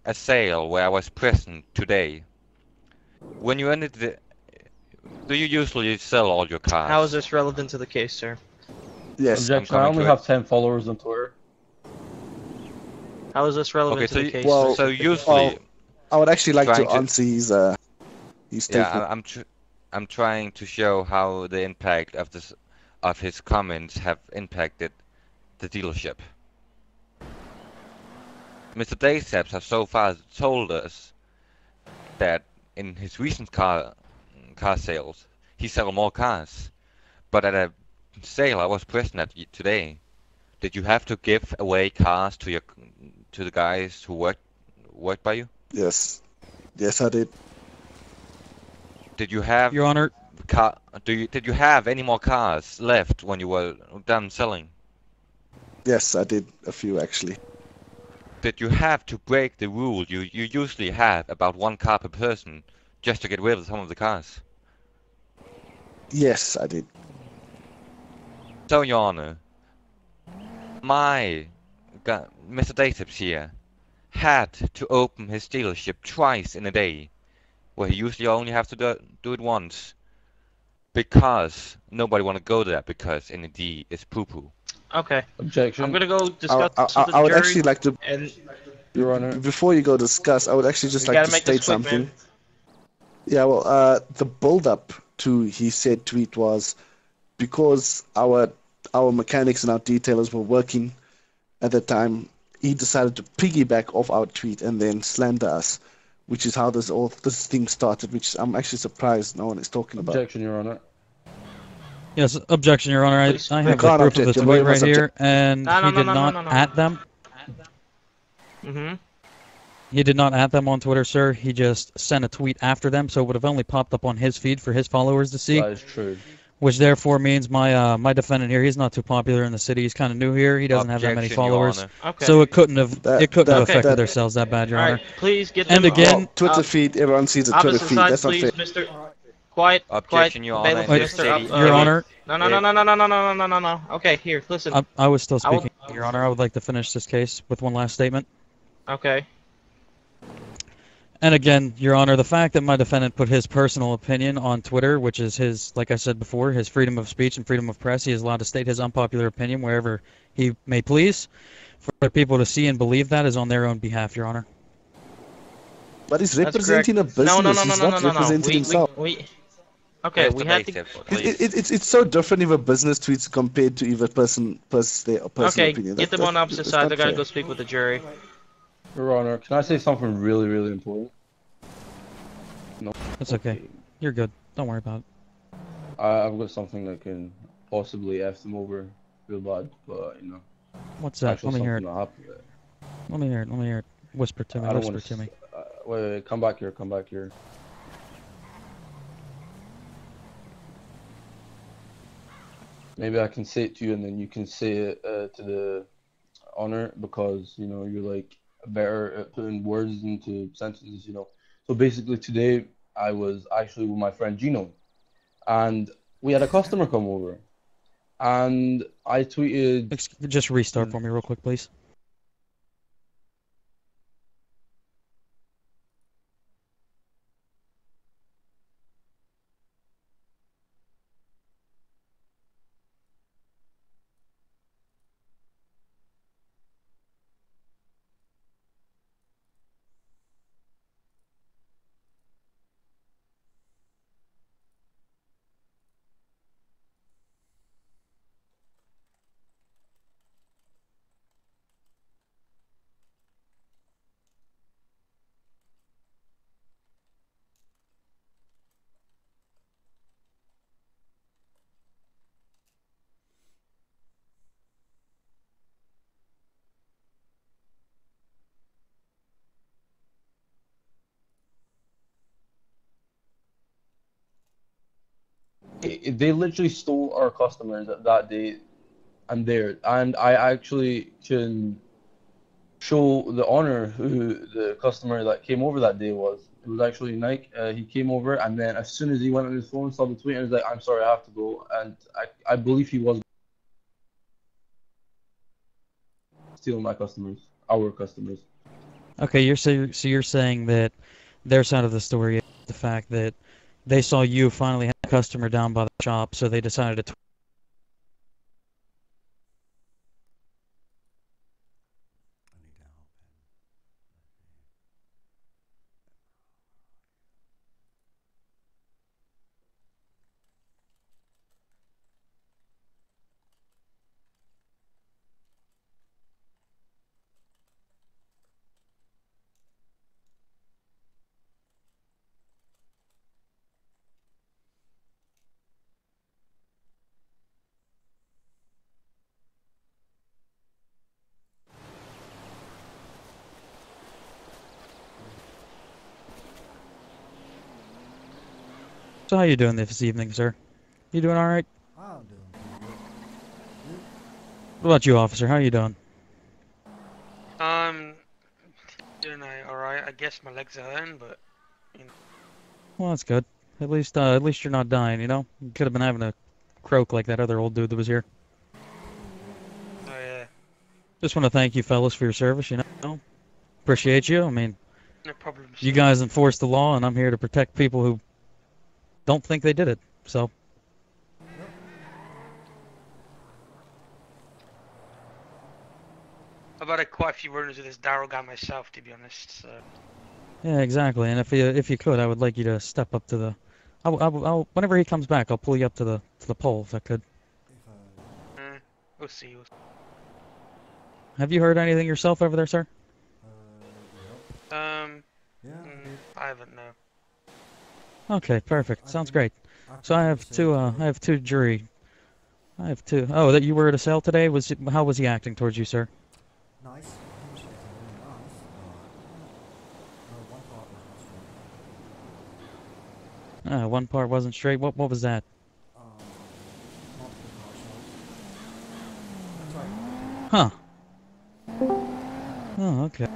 a sale where I was present today? When you ended the... Do you usually sell all your cars? How is this relevant to the case, sir? Yes. Objection. I only have 10 followers on Twitter. How is this relevant Okay, to so the case? Well, so usually... I would actually like to trying to- answer his statement. Yeah, I'm trying to show how the impact of his comments have impacted the dealership. Mr. Dayseps has so far told us that in his recent car sales, he sold more cars. But at a sale I was present at today, did you have to give away cars to the guys who worked by you? Yes. Yes, I did. Did you have Your Honor? Did you have any more cars left when you were done selling? Yes, I did a few actually. Did you have to break the rule you usually have about one car per person just to get rid of some of the cars? Yes, I did. So, Your Honor, Mr. Daytips here had to open his dealership twice in a day, where he usually only have to do it once, because nobody want to go there because NED is poo-poo. Okay. Objection. I'm gonna go discuss with the I would jury, actually like to. and Your Honor. Before you go discuss, I would actually just We like gotta to make this state quick, something. man. Yeah, well, the build-up to his said tweet was because our mechanics and our detailers were working at the time. He decided to piggyback off our tweet and then slander us, which is how this thing started. Which I'm actually surprised no one is talking about. Objection, Your Honor. Yes, objection, Your Honor. I have the can't proof of the object. Your tweet lawyer right must here, object. and No, he did no, not no. at them. Mm-hmm. He did not at them on Twitter, sir. He just sent a tweet after them, so it would have only popped up on his feed for his followers to see. That is true. Which therefore means my defendant here, he's not too popular in the city. He's kind of new here. He doesn't have that many Objection, Your followers. Honor. Okay. So it couldn't have affected that- their sales that bad, Your All Honor. right, please get And them. again, Twitter feed, everyone sees a Twitter Opposite feed. side, That's not please, fair. Mr. Quiet. Objection, Your Honor. Bailiff, Wait, Mr. Your Honor. No. Okay, here, listen. I was still I will- speaking, Your Honor. I would like to finish this case with one last statement. Okay. And again, Your Honor, the fact that my defendant put his personal opinion on Twitter, which is his, like I said before, his freedom of speech and freedom of press, he is allowed to state his unpopular opinion wherever he may please. For other people to see and believe that is on their own behalf, Your Honor. But he's That's representing a correct. business. No. He's not representing himself. Okay, Mr. we have to. Daytips, please. It's so different if a business tweets compared to if a person's their personal Okay, opinion. get them on opposite That's sides. not I gotta fair. go speak with the jury. Your Honor, can I say something really, really important? No. That's okay. You're good. Don't worry about it. I've got something that can possibly F them over real bad, but you know. What's that? actually Let me hear it. something that happened there. Let me hear it. Let me hear it. Whisper to me. I don't Whisper want to me. Wait, come back here. Come back here. Maybe I can say it to you, and then you can say it to the honor, because you know you're like better at putting words into sentences. You know. So basically, today I was actually with my friend Gino, and we had a customer come over, and I tweeted. Just restart for me real quick, please. They literally stole our customers that day. I'm there, and I actually can show the honor who the customer that came over that day was. It was actually Nike. He came over, and then as soon as he went on his phone, saw the tweet, and was like, "I'm sorry, I have to go." And I believe he was stealing my customers, our customers. Okay, so you're saying that their side of the story is the fact that they saw you finally had a customer down by the shop, so they decided to. So how you doing this evening, sir? You doing all right? I'm doing pretty good. You? What about you, officer? How you doing? Doing alright. I guess my legs are hurting, but you know. Well, that's good. At least you're not dying. You know, you could have been having a croak like that other old dude that was here. Oh yeah. Just want to thank you, fellas, for your service. You know, appreciate you. I mean, No problem. you Sir. guys enforce the law, and I'm here to protect people who don't think they did it. So. I've had quite a few runners with this Daryl guy myself, to be honest. So. Yeah, exactly. And if you could, I would like you to step up to the. Whenever he comes back, I'll pull you up to the pole if I could. We'll see. Have you heard anything yourself over there, sir? Yeah. I haven't no. Okay, perfect. Sounds great. So I have two. I have two jury. I have two. Oh, that you were at a cell today. How was he acting towards you, sir? Nice. He was acting really nice, but one part was not straight. One part wasn't straight. What was that? Multiple car shows. That's right. Huh. Oh, okay.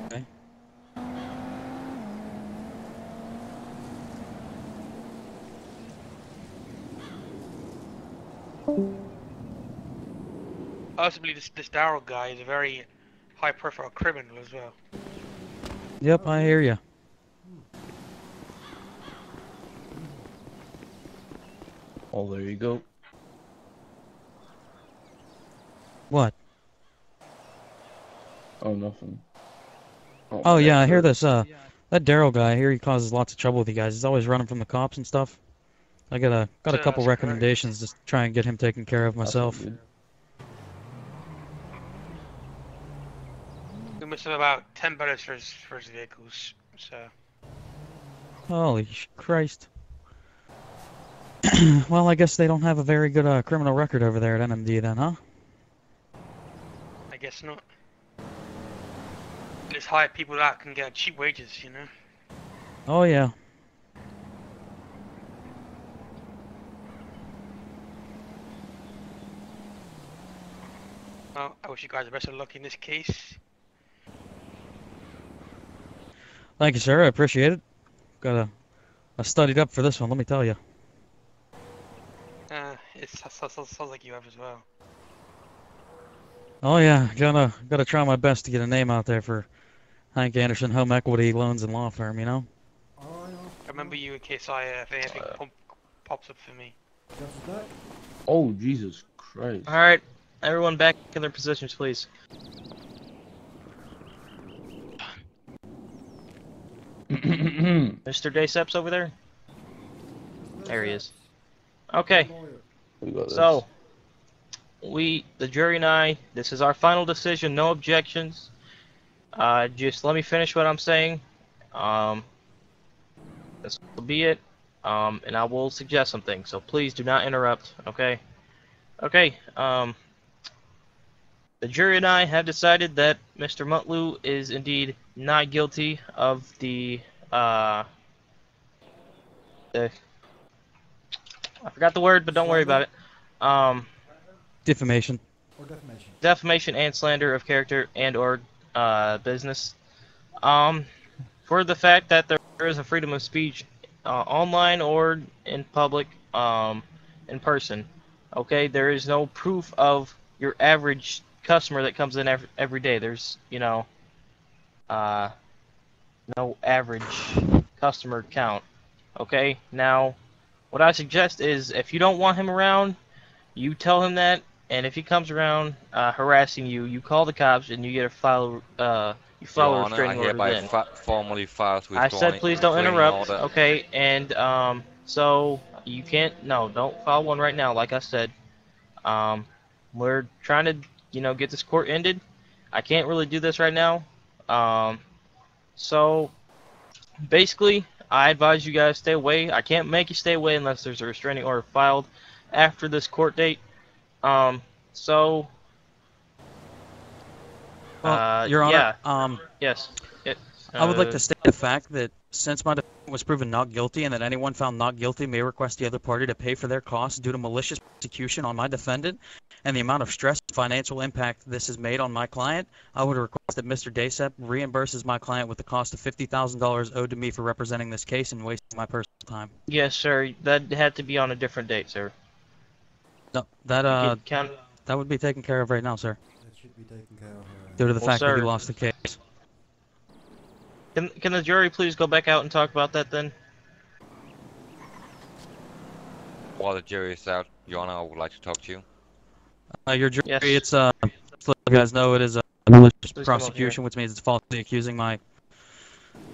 Possibly this Daryl guy is a very high-profile criminal as well. Yep, I hear you. Oh, there you go. What? Oh, nothing. Oh yeah, I hear this. That Daryl guy, I hear he causes lots of trouble with you guys. He's always running from the cops and stuff. I got a couple recommendations to try and get him taken care of myself. We must have about 10 bullets for his vehicles, so. Holy Christ. Well, I guess they don't have a very good criminal record over there at NMD then, huh? I guess not. Just hire people that can get cheap wages, you know? Oh yeah. Well, I wish you guys the best of luck in this case. Thank you, sir. I appreciate it. I studied up for this one, let me tell you. It sounds like you have as well. Oh yeah, gotta try my best to get a name out there for Hank Anderson Home Equity Loans and Law Firm, you know? I remember you in case if anything pops up for me. Oh, Jesus Christ. Alright, everyone back in their positions, please. Mr. Dayseps over there? There he is. Okay. So, the jury and I, this is our final decision, no objections. Just let me finish what I'm saying. This will be it. And I will suggest something, so please do not interrupt, okay? Okay, the jury and I have decided that Mr. Mutlu is indeed not guilty of the I forgot the word, but don't worry about it. Defamation. Or defamation. Defamation and slander of character and or business. For the fact that there is a freedom of speech online or in public, in person. Okay, there is no proof of your average customer that comes in every day. There's, you know, no average customer count. Okay, now, what I suggest is if you don't want him around, you tell him that, and if he comes around harassing you, you call the cops and you get a file a Your Honor, I restraining order hereby then. formally file I said please don't interrupt, order. okay? And so you can't, no, don't file one right now, like I said. We're trying to, you know, get this court ended. I can't really do this right now. So basically, I advise you guys stay away. I can't make you stay away unless there's a restraining order filed after this court date. So Well, Your Honor, yeah. Yes. I would like to state the fact that since my defendant was proven not guilty and that anyone found not guilty may request the other party to pay for their costs due to malicious prosecution on my defendant and the amount of stress and financial impact this has made on my client, I would request that Mr. Daysep reimburses my client with the cost of $50,000 owed to me for representing this case and wasting my personal time. Yes, sir. That had to be on a different date, sir. No, that that would be taken care of right now, sir. That should be taken care of. Due to the Well, fact that he sir, lost the case. Can the jury please go back out and talk about that then? While the jury is out, Your Honor, I would like to talk to you. Your jury, Yes. it's just to let you guys know it is a malicious Please come over prosecution, which means it's falsely accusing my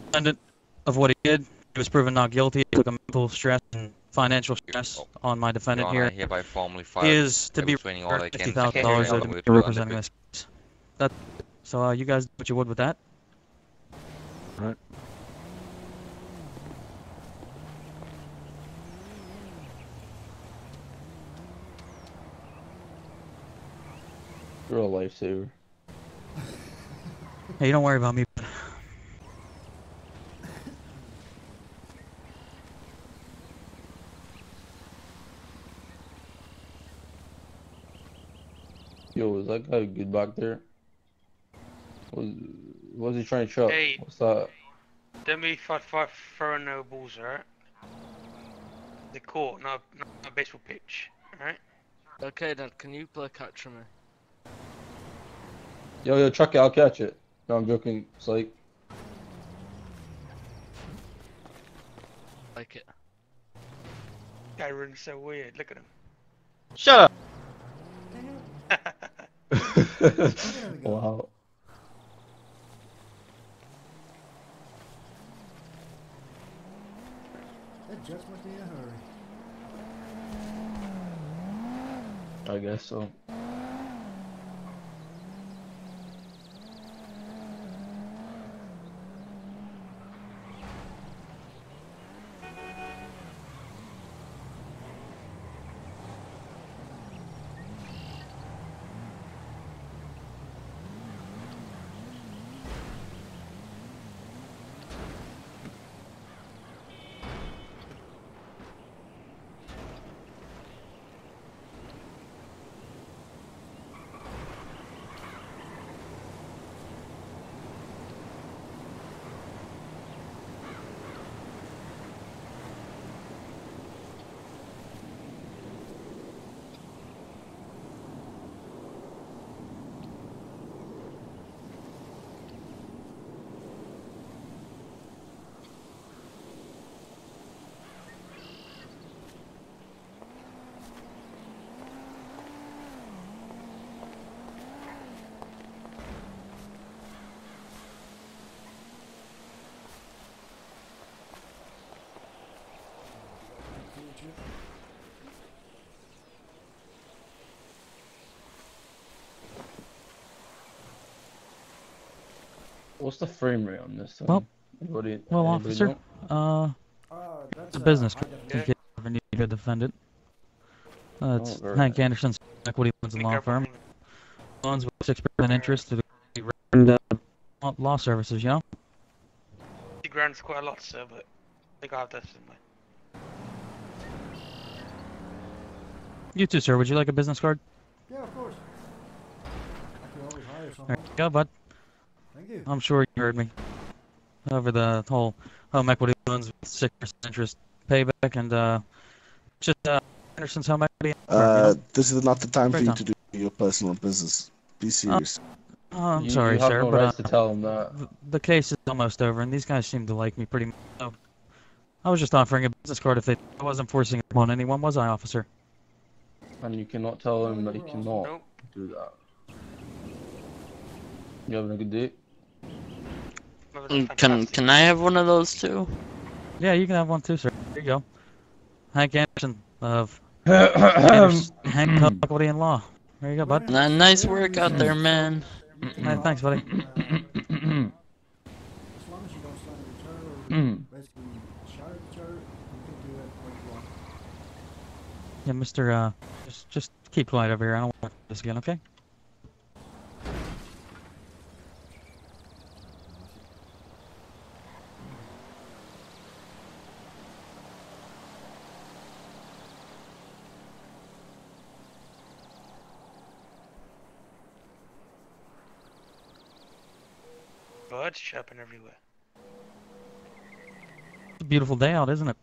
defendant of what he did. He was proven not guilty. He took a mental stress and financial stress on my defendant Your Honor, here. I hereby formally file He is to a be restraining order against $50,000 owed to me for representing this case. So you guys do what you would with that. Right. You're a lifesaver. Hey, don't worry about me. Yo, is that guy good back there? What's he trying to chop? Hey. What's that? Don't be throwing no balls, alright? The court, not a baseball pitch, alright? Okay then, can you play catch for me? Yo, chuck it, I'll catch it. No, I'm joking. It's like... Like it. Guy runs so weird, look at him. Shut up! Wow. That judge must be in a hurry. I guess so. What's the frame rate on this thing? Well, anybody officer, know? it's a business card in case you ever need a defendant. It's Hank Anderson's equity loans and law firm. Loans with 6% interest to the law services, you know? 50 grand's quite a lot, sir, but I think I'll have that somewhere. You too, sir. Would you like a business card? Yeah, of course. go, bud. Thank you. I'm sure you heard me. Over the whole home equity loans with 6% interest payback and just Anderson's home equity. This is not the time for Great you time. to do your personal business. Be serious. I'm sorry, you have sir, no but rights to tell him that. the case is almost over, and these guys seem to like me pretty much. So I was just offering a business card if they. I wasn't forcing it upon anyone, was I, officer? And you cannot tell him that he cannot do that. You having a good day? Can I have one of those too? Yeah, you can have one too, sir. There you go. Hank Anderson of Hank Equity and Law. There you go, bud. Nice work out there, man. Hey, thanks, buddy. As long as you don't slam your turret or basically shout at each other, you can do it what you want. Yeah, Mr. Just keep quiet over here. I don't want this again, okay? Birds chirping everywhere. It's a beautiful day out, isn't it?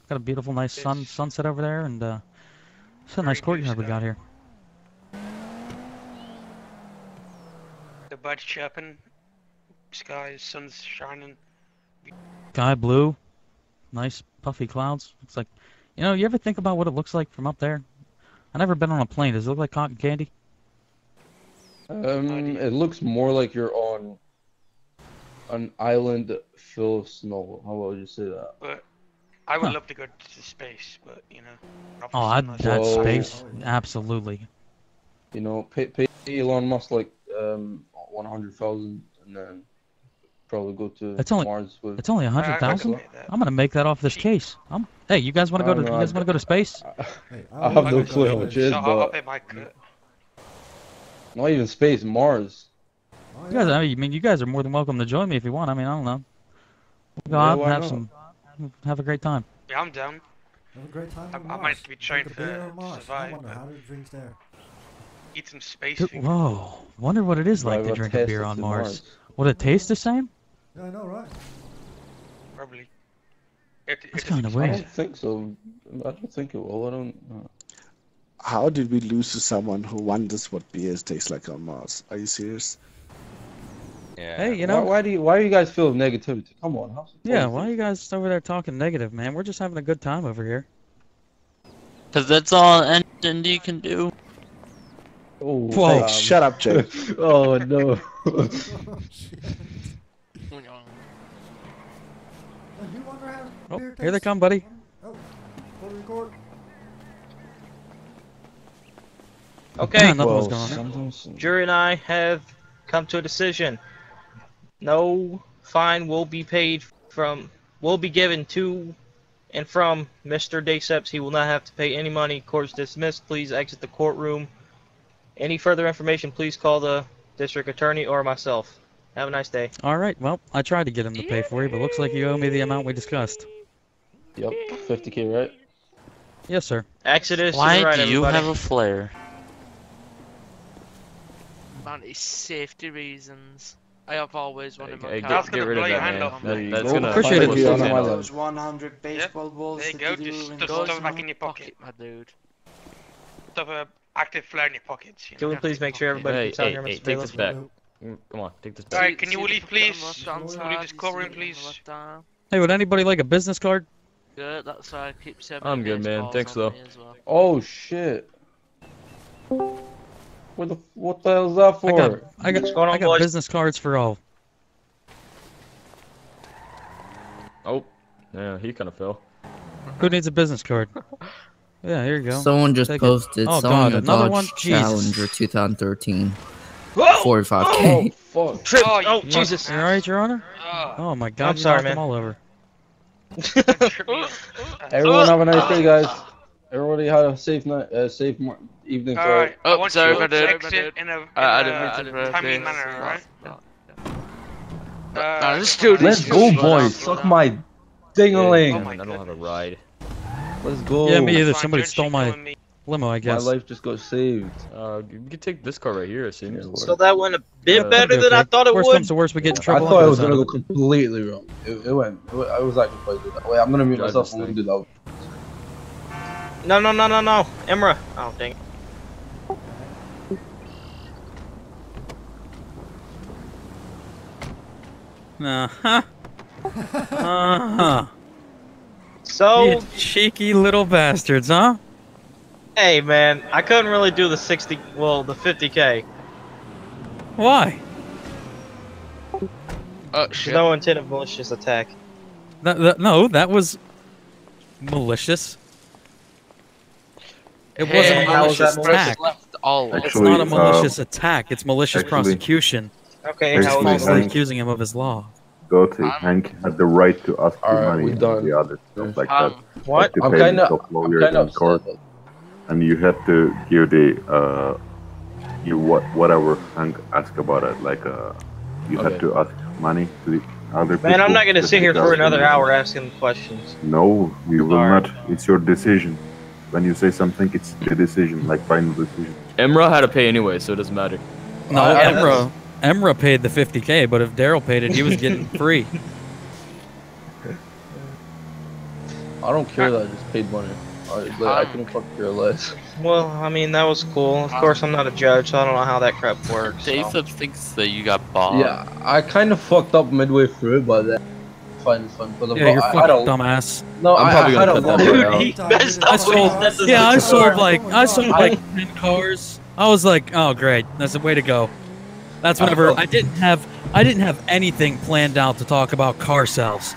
Got a beautiful, nice sunset over there, and it's a nice courtyard we got here. The birds chirping, sky, sun's shining. Sky blue, nice puffy clouds. Looks like, you know, you ever think about what it looks like from up there? I've never been on a plane. Does it look like cotton candy? It looks more like you're on an island full of snow. How would you say that? But I would love to go to space, but you know. Oh, that space, absolutely. You know, pay Elon Musk like 100,000, and then probably go to Mars with. It's only 100,000. I'm gonna make that off this case. Hey, you guys want to go to? You guys want to go to space? I have no clue how much it is, but not even space, Mars. You guys, I mean, you guys are more than welcome to join me if you want. I mean, I don't know. We'll go out and have a great time. Yeah, I'm down. Have a great time. I might have to be trained Drink a beer to on Mars. survive. I wonder how the drinks there. Eat some space Dude, food. whoa, wonder what it is like to drink a beer on Mars. Would it taste the same? Yeah, I know, right? Probably. That's kind of I weird. don't think so. I don't think it will. I don't. How did we lose to someone who wonders what beers taste like on Mars? Are you serious? Yeah. Hey, you know, why do you guys feel negativity? Come on, yeah, why are you guys over there talking negative, man? We're just having a good time over here. Cause that's all ND can do. Oh, whoa! Shut up, Jay. Oh no. Oh, here they come, buddy. Oh, record. Okay, nothing was going on. Jury and I have come to a decision. No fine will be paid will be given to and from Mr. Dayseps. He will not have to pay any money. Court's dismissed. Please exit the courtroom. Any further information, please call the district attorney or myself. Have a nice day. All right, well, I tried to get him to pay for you, but looks like you owe me the amount we discussed. Yep, 50K, right? Yes, sir. Exodus. Why right, do you everybody. have a flare? Man, it's safety reasons. I have always wanted my Get car. rid of that, man. That's go. gonna Appreciate it, slow Keanu. down. Those 100 baseball balls There you that go, you do just in stuff the it back in your pocket. My dude. Stuff a active flare in your pockets. You Can we know? please make sure everybody keeps on here, Mr. Take Bailiff? this back. Come on, take this back. Alright, can you leave, please? Can you leave this courtroom, please? Hey, would anybody like a business card? Good, that's why I keep serving I'm good, man. baseballs Thanks, on though. me as well. Oh shit. What the hell's that for? I got going on, boys? business cards for all. Oh, yeah, he kind of fell. Who needs a business card? Yeah, here you go. Someone just Take it. posted. Oh Someone God, a another Dodge one. Jesus. Challenger 2013. Whoa! 45K. Oh fuck. Trip. Oh, Oh, you Jesus. You all right, Your Honor? Oh. Oh my God, I'm you sorry, knocked man. them all over. Everyone have a nice day, guys. Everybody had a safe night, safe evening. Alright, I Oh, want sorry, you my to dude. exit in a I didn't mean to timely do manner, this. alright? This dude Let's is go, shut boys. up. Suck my dingaling. Oh my I don't have a ride. Let's go. Yeah, me either. Fine, Somebody don't stole you my go with me. limo, I My guess. life just got saved. You can take this car right here, it seems. So that went a bit That'd better be than I okay. thought it Worst would. comes to worst, we get in I trouble. thought it on was this gonna go side. completely wrong. I was actually quite good. Wait, I'm gonna mute Drive myself this and we can thing. do that. No. Emra. Oh, dang it. Uh-huh. Uh-huh. So, You cheeky little bastards, huh? hey man, I couldn't really do the 50K. Why? Oh There's shit. no intent of malicious attack. No, that was malicious. It wasn't a how was malicious that attack. Left all. It's not a malicious attack. It's malicious prosecution. Okay, You're how was falsely it? accusing him of his law. Dirty. Hank had the right to ask for Alright, money we and done. the other stuff like that. What? Like I'm the kinda- payments of I'm lawyers kinda in court. upset. And you had to give the whatever Hank asked about it. Like you Okay. had to ask money to the other people. Man, I'm not gonna just sit here for because another you- hour asking questions. No, you will Alright. not. It's your decision. When you say something, it's the decision, like final decision. Emra had to pay anyway, so it doesn't matter. No, Emra paid the 50K, but if Daryl paid it, he was getting free. I don't care that I just paid money. I couldn't fucking care less. Well, I mean, that was cool. Of course, I'm not a judge, so I don't know how that crap works. So. Jacob thinks that you got bombed. Yeah, I kind of fucked up midway through, but then fine, it's fine. But Yeah, you're I fucking don't. dumbass. No, I'm I probably had gonna a cut that long. part out. He messed up. I sold like 10 cars. I was like, oh great, that's the way to go. That's whenever I didn't have anything planned out to talk about car sales.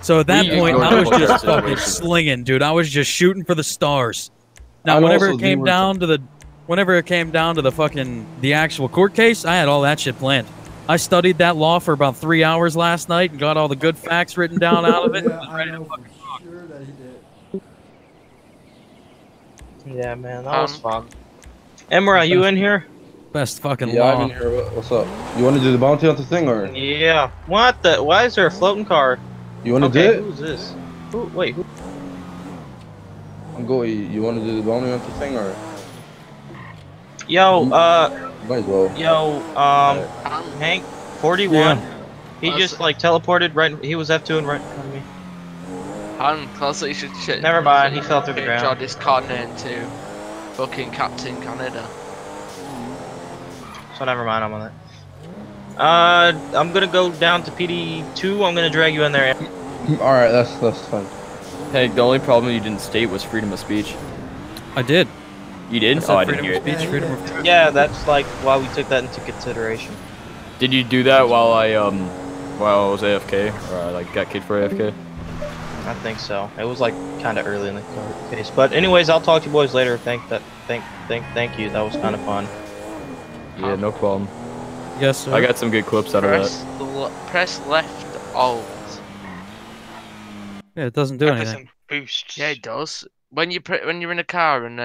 So at that We point, ignored I was the just whole fucking situation. slinging, dude. I was just shooting for the stars. Now, And whenever also, it came they were- down to the actual court case, I had all that shit planned. I studied that law for about 3 hours last night and got all the good facts written down out of it. Yeah, I know for sure that he did. Yeah, man, that was fun. Emra, you in here? Best fucking Yeah, law. I'm in here. What's up? You want to do the bounty hunter thing, or Yeah. What the? Why is there a floating car? you want to Okay, do it? who's this? Wait, who? I'm going. You want to do the bounty hunter thing, or Yo, might as well. Hank, 41. He just like teleported right. He was F2 and right in front of me. Close, you should shit. Never mind, he fell through the ground. This card name to fucking Captain Canada. So never mind, I'm on that. I'm gonna go down to PD2. I'm gonna drag you in there. All right, that's fine. Hank, the only problem you didn't state was freedom of speech. I did. You did? said Oh, I didn't freedom hear of it. speech, freedom of... Yeah, that's like why we took that into consideration. Did you do that while I was AFK, or I like got kicked for AFK? I think so. It was like kind of early in the case, but anyways, I'll talk to you boys later. Thank you. That was kind of fun. Yeah, no problem. Yes, sir. I got some good clips out of that. Press left alt. Yeah, it doesn't do anything. Boost. Yeah, it does. When you're in a car and